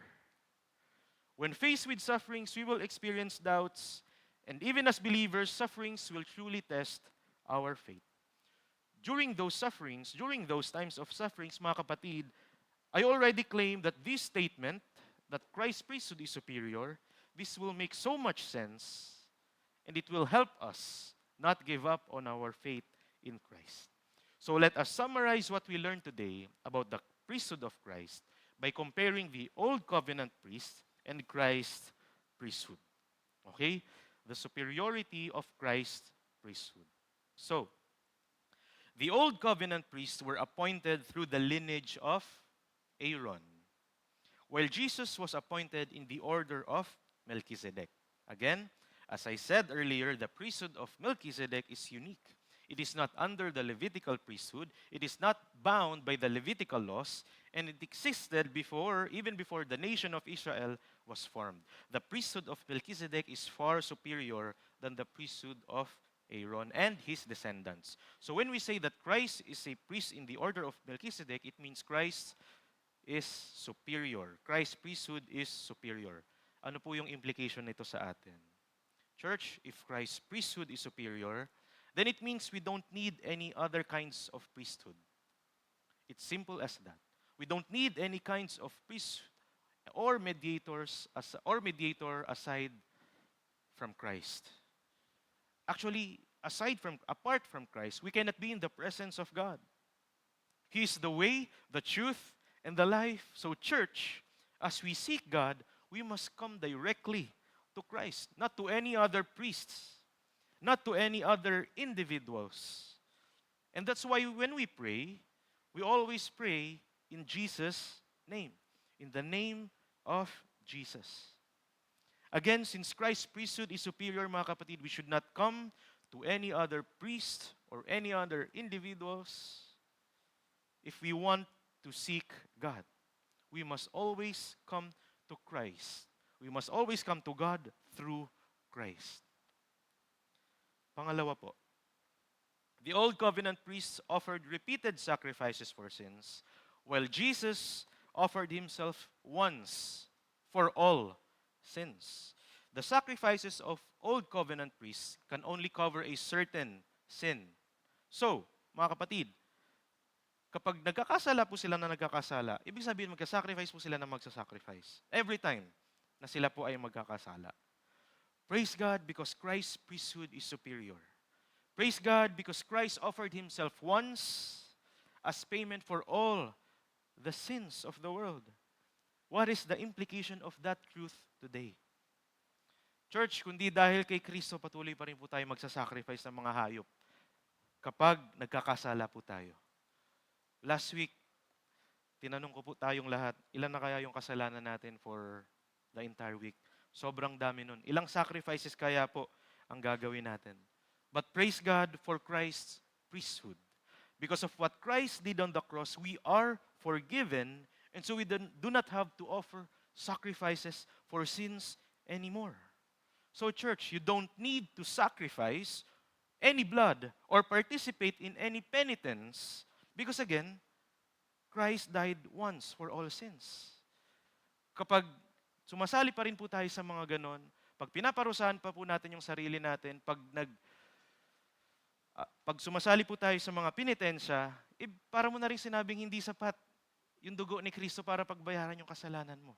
When faced with sufferings, we will experience doubts, and even as believers, sufferings will truly test our faith. During those sufferings, during those times of sufferings, mga kapatid, I already claim that this statement, that Christ's priesthood is superior, this will make so much sense, and it will help us not give up on our faith in Christ. So let us summarize what we learned today about the priesthood of Christ by comparing the Old Covenant priest and Christ's priesthood. Okay? The superiority of Christ's priesthood. So, the Old Covenant priests were appointed through the lineage of Aaron, while Jesus was appointed in the order of Melchizedek. Again, As I said earlier, the priesthood of Melchizedek is unique. It is not under the Levitical priesthood. It is not bound by the Levitical laws, and it existed even before the nation of Israel was formed. The priesthood of Melchizedek is far superior than the priesthood of Aaron and his descendants. So when we say that Christ is a priest in the order of Melchizedek, it means Christ is superior. Christ's priesthood is superior. Ano po yung implication nito sa atin? Church, if Christ's priesthood is superior, then it means we don't need any other kinds of priesthood. It's simple as that. We don't need any kinds of priest or mediator aside from Christ. Actually, apart from Christ, we cannot be in the presence of God. He is the way, the truth, and the life. So church, as we seek God, we must come directly to Christ, not to any other priests, not to any other individuals. And that's why when we pray, we always pray in Jesus' name, in the name of Jesus. Again, since Christ's priesthood is superior, mga kapatid, we should not come to any other priest or any other individuals if we want to seek God. We must always come to Christ. We must always come to God through Christ. Pangalawa po, the Old Covenant priests offered repeated sacrifices for sins, while Jesus offered himself once for all sins. The sacrifices of Old Covenant priests can only cover a certain sin. So, mga kapatid, kapag nagkakasala po sila na nagkakasala, ibig sabihin magka-sacrifice po sila na magsa-sacrifice. Every time na sila po ay magkakasala. Praise God because Christ's priesthood is superior. Praise God because Christ offered himself once as payment for all the sins of the world. What is the implication of that truth today? Church, kundi dahil kay Kristo, patuloy pa rin po tayo magsasacrifice ng mga hayop kapag nagkakasala po tayo. Last week, tinanong ko po tayong lahat, ilan na kaya yung kasalanan natin for the entire week? Sobrang dami nun. Ilang sacrifices kaya po ang gagawin natin? But praise God for Christ's priesthood. Because of what Christ did on the cross, we are forgiven, and so we do not have to offer sacrifices for sins anymore. So church, you don't need to sacrifice any blood or participate in any penitence because again, Christ died once for all sins. Kapag sumasali pa rin po tayo sa mga ganon, pag pinaparusahan pa po natin yung sarili natin, pag sumasali po tayo sa mga penitensya, para mo na rin sinabing hindi sapat yung dugo ni Kristo para pagbayaran yung kasalanan mo.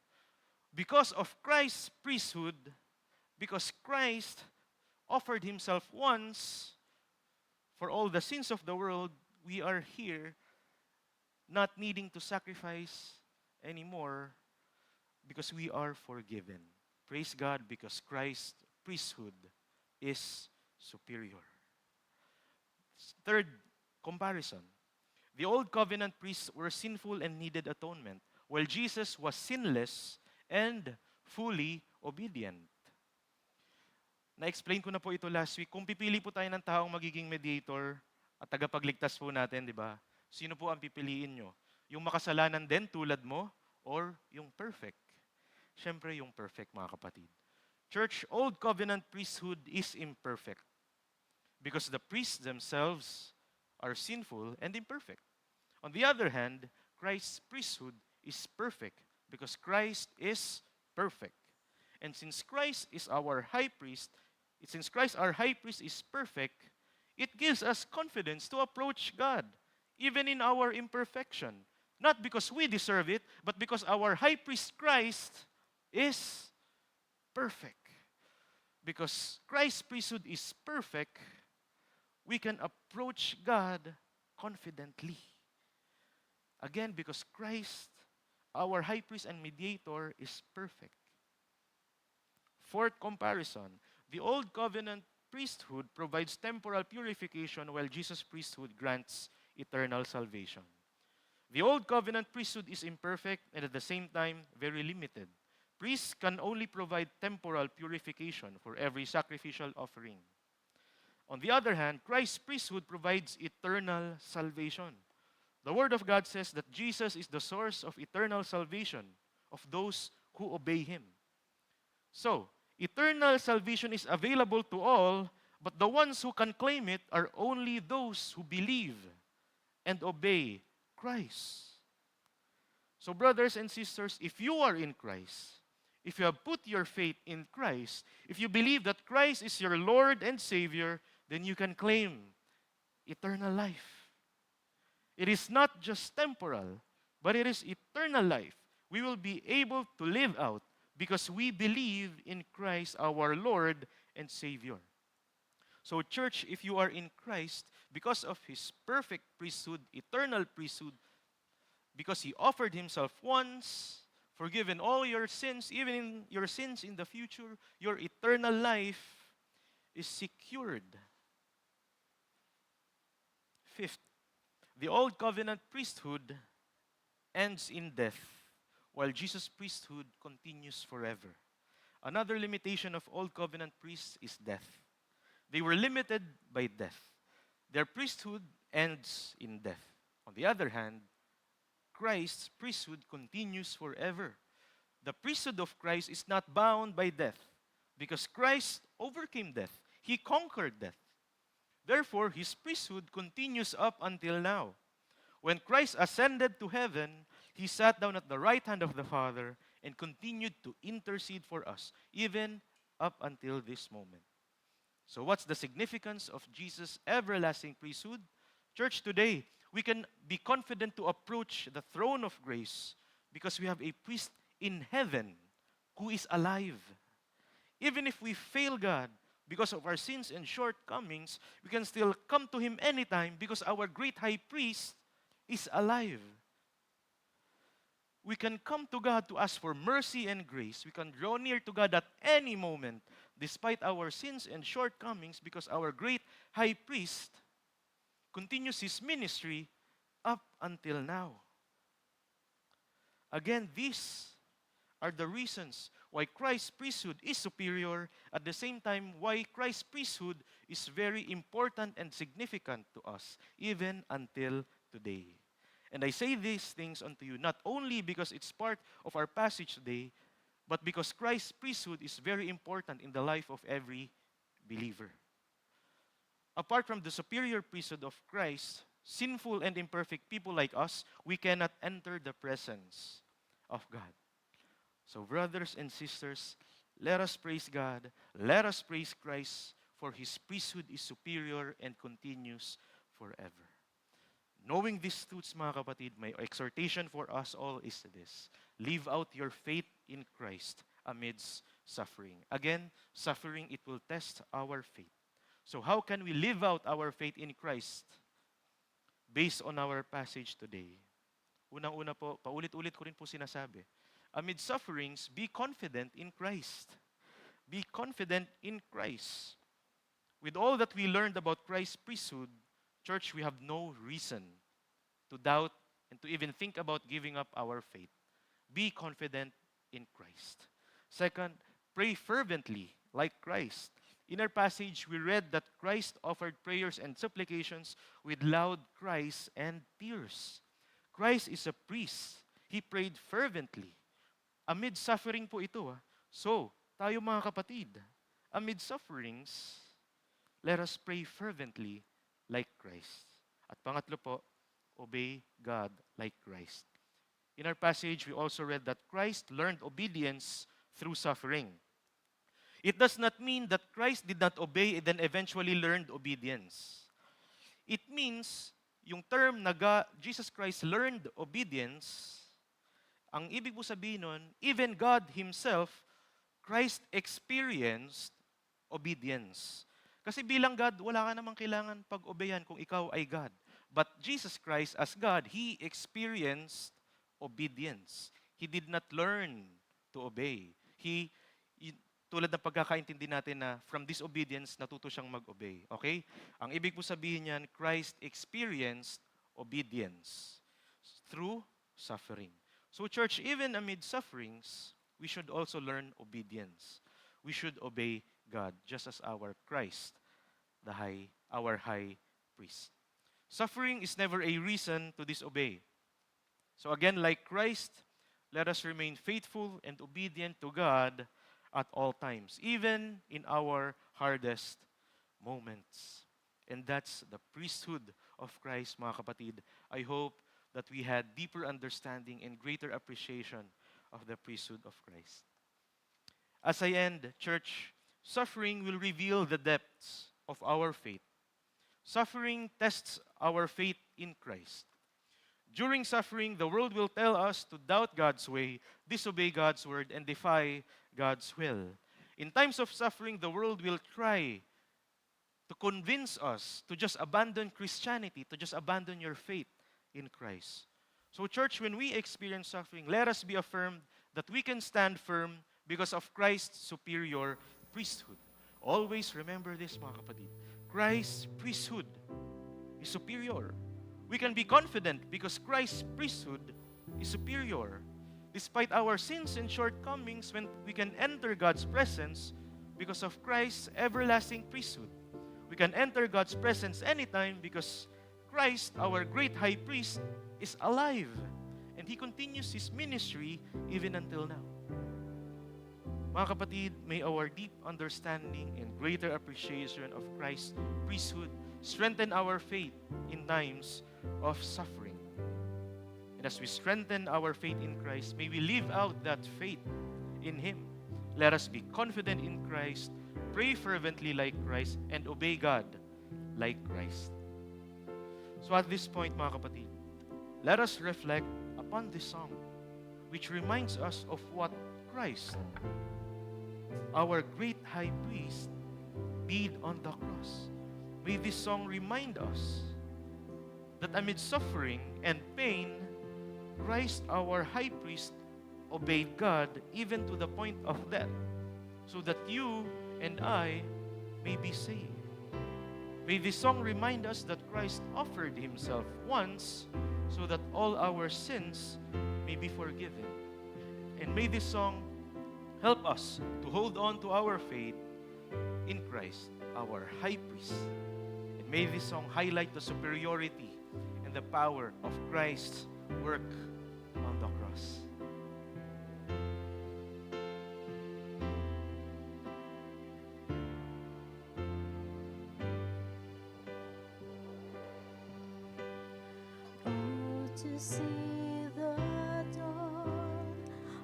Because of Christ's priesthood, because Christ offered himself once for all the sins of the world, we are here not needing to sacrifice anymore because we are forgiven. Praise God because Christ's priesthood is superior. Third comparison. The Old Covenant priests were sinful and needed atonement, while Jesus was sinless and fully obedient. Na-explain ko na po ito last week. Kung pipili po tayo ng taong magiging mediator at tagapagligtas po natin, di ba? Sino po ang pipiliin nyo? Yung makasalanan din tulad mo or yung perfect? Siyempre yung perfect, mga kapatid. Church, Old Covenant priesthood is imperfect because the priests themselves are sinful and imperfect. On the other hand, Christ's priesthood is perfect because Christ is perfect. And since Christ is our high priest, since Christ our high priest is perfect, it gives us confidence to approach God, even in our imperfection. Not because we deserve it, but because our high priest Christ is perfect. Because Christ's priesthood is perfect, we can approach God confidently. Again, because Christ, our high priest and mediator, is perfect. Fourth comparison, the Old Covenant priesthood provides temporal purification while Jesus' priesthood grants eternal salvation. The Old Covenant priesthood is imperfect and at the same time very limited. Priests can only provide temporal purification for every sacrificial offering. On the other hand, Christ's priesthood provides eternal salvation. The Word of God says that Jesus is the source of eternal salvation of those who obey Him. So, eternal salvation is available to all, but the ones who can claim it are only those who believe and obey Christ. So, brothers and sisters, if you are in Christ, if you have put your faith in Christ, if you believe that Christ is your Lord and Savior, then you can claim eternal life. It is not just temporal, but it is eternal life. We will be able to live out because we believe in Christ, our Lord and Savior. So, church, if you are in Christ, because of His perfect priesthood, eternal priesthood, because He offered Himself once, forgiven all your sins, even in your sins in the future, your eternal life is secured. Fifth, the old covenant priesthood ends in death, while Jesus' priesthood continues forever. Another limitation of old covenant priests is death. They were limited by death. Their priesthood ends in death. On the other hand, Christ's priesthood continues forever. The priesthood of Christ is not bound by death because Christ overcame death. He conquered death. Therefore, His priesthood continues up until now. When Christ ascended to heaven, He sat down at the right hand of the Father and continued to intercede for us, even up until this moment. So what's the significance of Jesus' everlasting priesthood? Church, today, we can be confident to approach the throne of grace because we have a priest in heaven who is alive. Even if we fail God because of our sins and shortcomings, we can still come to Him anytime because our great high priest is alive. We can come to God to ask for mercy and grace. We can draw near to God at any moment despite our sins and shortcomings because our great high priest continues His ministry up until now. Again, these are the reasons why Christ's priesthood is superior, at the same time why Christ's priesthood is very important and significant to us, even until today. And I say these things unto you not only because it's part of our passage today, but because Christ's priesthood is very important in the life of every believer. Apart from the superior priesthood of Christ, sinful and imperfect people like us, we cannot enter the presence of God. So, brothers and sisters, let us praise God. Let us praise Christ, for His priesthood is superior and continues forever. Knowing these truths, mga kapatid, my exhortation for us all is this: live out your faith in Christ amidst suffering. Again, suffering, it will test our faith. So how can we live out our faith in Christ based on our passage today? Unang-una po, paulit-ulit ko rin po sinasabi, amid sufferings, be confident in Christ. Be confident in Christ. With all that we learned about Christ's priesthood, church, we have no reason to doubt and to even think about giving up our faith. Be confident in Christ. Second, pray fervently like Christ. In our passage, we read that Christ offered prayers and supplications with loud cries and tears. Christ is a priest. He prayed fervently. Amid suffering po ito. So, tayo mga kapatid, amid sufferings, let us pray fervently like Christ. At pangatlo po, obey God like Christ. In our passage, we also read that Christ learned obedience through suffering. It does not mean that Christ did not obey and then eventually learned obedience. It means, yung term na Jesus Christ learned obedience, ang ibig po sabihin nun, even God Himself, Christ experienced obedience. Kasi bilang God, wala ka namang kailangan pag-obeyan kung ikaw ay God. But Jesus Christ, as God, He experienced obedience. He did not learn to obey. Tulad ng pagkakaintindi natin na from disobedience, natuto siyang mag-obey. Okay? Ang ibig po sabihin niyan, Christ experienced obedience through suffering. So church, even amid sufferings, we should also learn obedience. We should obey God, just as our Christ, our high priest. Suffering is never a reason to disobey. So again, like Christ, let us remain faithful and obedient to God at all times, even in our hardest moments. And that's the priesthood of Christ, mga kapatid. I hope that we had deeper understanding and greater appreciation of the priesthood of Christ. As I end, church, suffering will reveal the depths of our faith. Suffering tests our faith in Christ. During suffering, the world will tell us to doubt God's way, disobey God's word, and defy God's will. In times of suffering, the world will try to convince us to just abandon Christianity, to just abandon your faith in Christ. So church, when we experience suffering, let us be affirmed that we can stand firm because of Christ's superior priesthood. Always remember this, mga kapatid. Christ's priesthood is superior. We can be confident because Christ's priesthood is superior. Despite our sins and shortcomings, when we can enter God's presence because of Christ's everlasting priesthood. We can enter God's presence anytime because Christ, our great high priest, is alive. And He continues His ministry even until now. Mga kapatid, may our deep understanding and greater appreciation of Christ's priesthood strengthen our faith in times of suffering. And as we strengthen our faith in Christ, may we live out that faith in Him. Let us be confident in Christ, pray fervently like Christ, and obey God like Christ. So at this point, mga kapatid, let us reflect upon this song, which reminds us of what Christ, our great high priest, did on the cross. May this song remind us that amid suffering and pain, Christ, our high priest, obeyed God even to the point of death, so that you and I may be saved. May this song remind us that Christ offered Himself once so that all our sins may be forgiven. And may this song help us to hold on to our faith in Christ, our high priest. And may this song highlight the superiority and the power of Christ's work on the cross. Oh, to see the dawn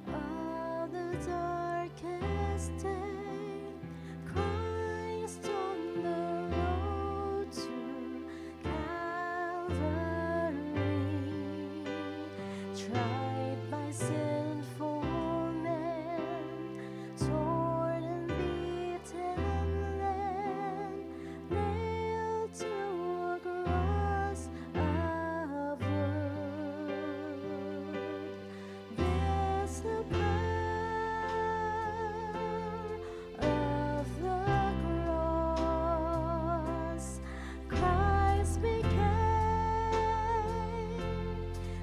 of the darkest day, Christ on the road to Calvary, tried by sinful men, torn and beaten, led, nailed to a cross of wood. This the power of the cross. Christ became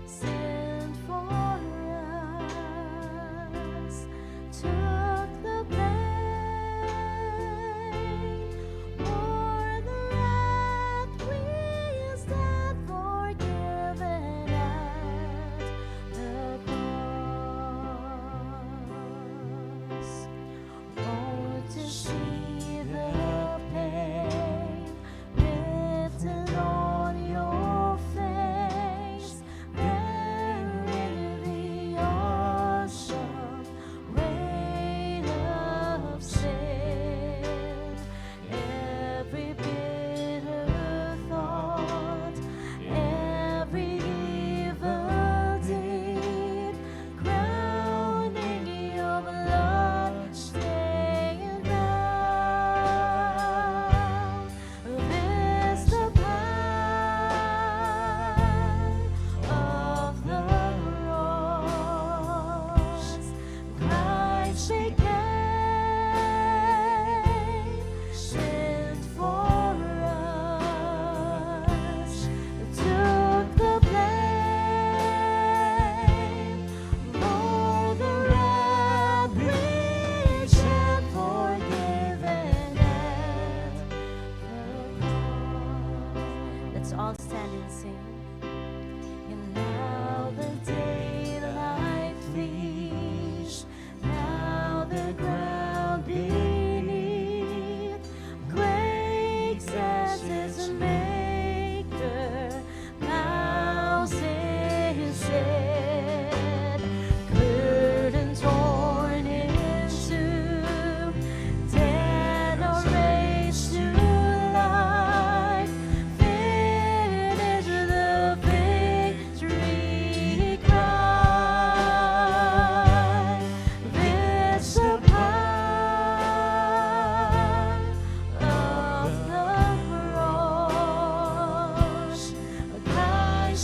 sin for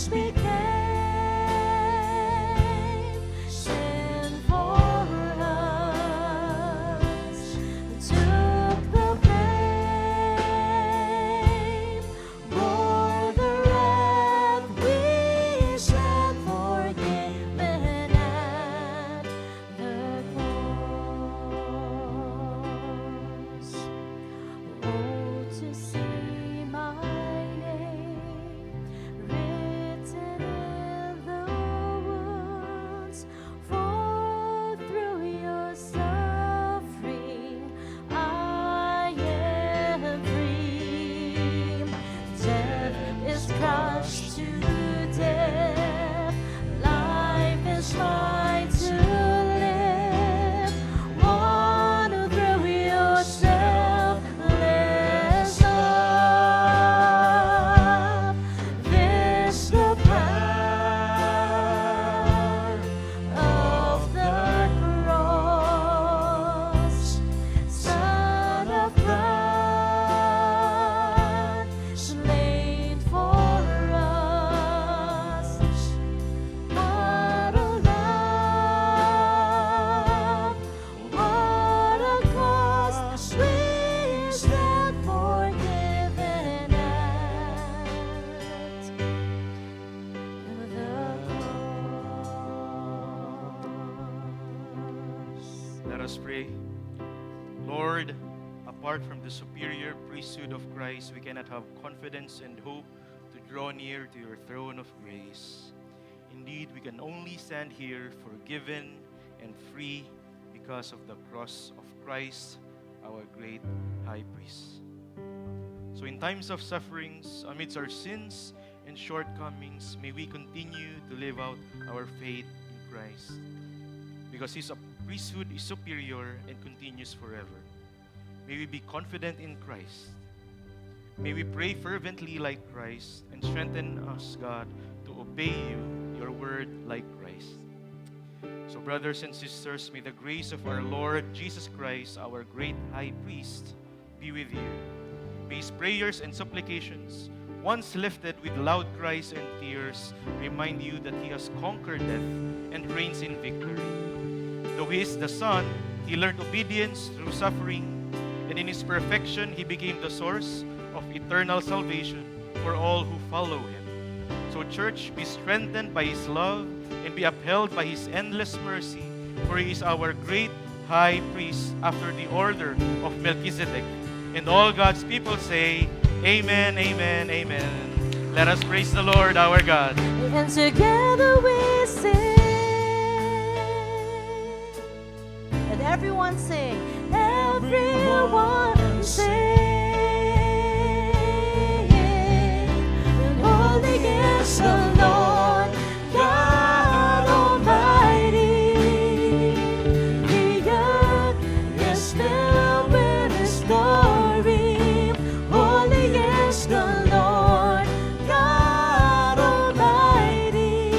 became sin for us, took the pain, bore the wrath we stand forgiven at the cross. Oh, to see my name written in the wounds, for through your suffering I am free. Death is crushed to death, life is mine to live. One through your selfless love. This the power of the cross. Son of God, slain for us. What a love, what a cost, we stand forgiven at the cross. Let us pray. Lord, apart from the superior priesthood of Christ, we cannot have confidence and hope to draw near to your throne of grace. Indeed, we can only stand here forgiven and free because of the cross of Christ, our great high priest. So in times of sufferings, amidst our sins and shortcomings, may we continue to live out our faith in Christ, because his priesthood is superior and continues forever. May we be confident in Christ. May we pray fervently like Christ, and strengthen us, God, to obey you, your word, like Christ. So, brothers and sisters, may the grace of our Lord Jesus Christ, our great high priest, be with you. May his prayers and supplications, once lifted with loud cries and tears, remind you that he has conquered death and reigns in victory. Though he is the Son, he learned obedience through suffering, and in his perfection he became the source of eternal salvation for all who follow him. So, church, be strengthened by his love and be upheld by his endless mercy, for he is our great high priest after the order of Melchizedek. And all God's people say, Amen, amen, amen. Let us praise the Lord our God. And together we sing. And everyone sing. Everyone sing. And holy is the Lord God Almighty. The earth is filled with His glory. Holy is the Lord God Almighty.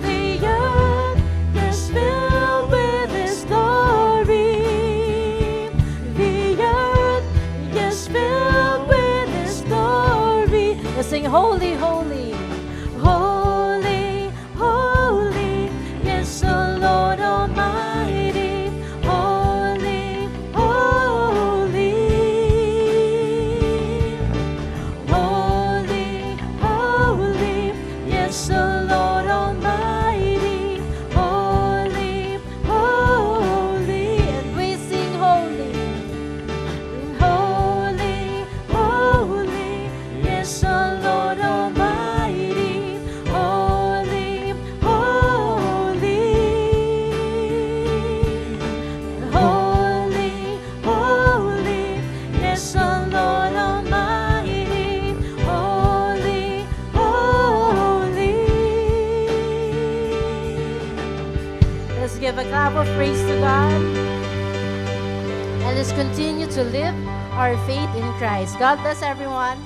The earth is filled with His glory. The earth is filled with His glory. Let's sing holy, holy. Holy, holy is the Lord Almighty. Holy, holy. Holy, holy is the Lord Almighty. Holy, holy. And we sing holy. Holy, holy is the Lord Almighty. Holy, holy. Holy, holy is the Lord Almighty. Holy, holy. Let's give a clap of praise to God. And let's continue to live our faith in Christ. God bless everyone.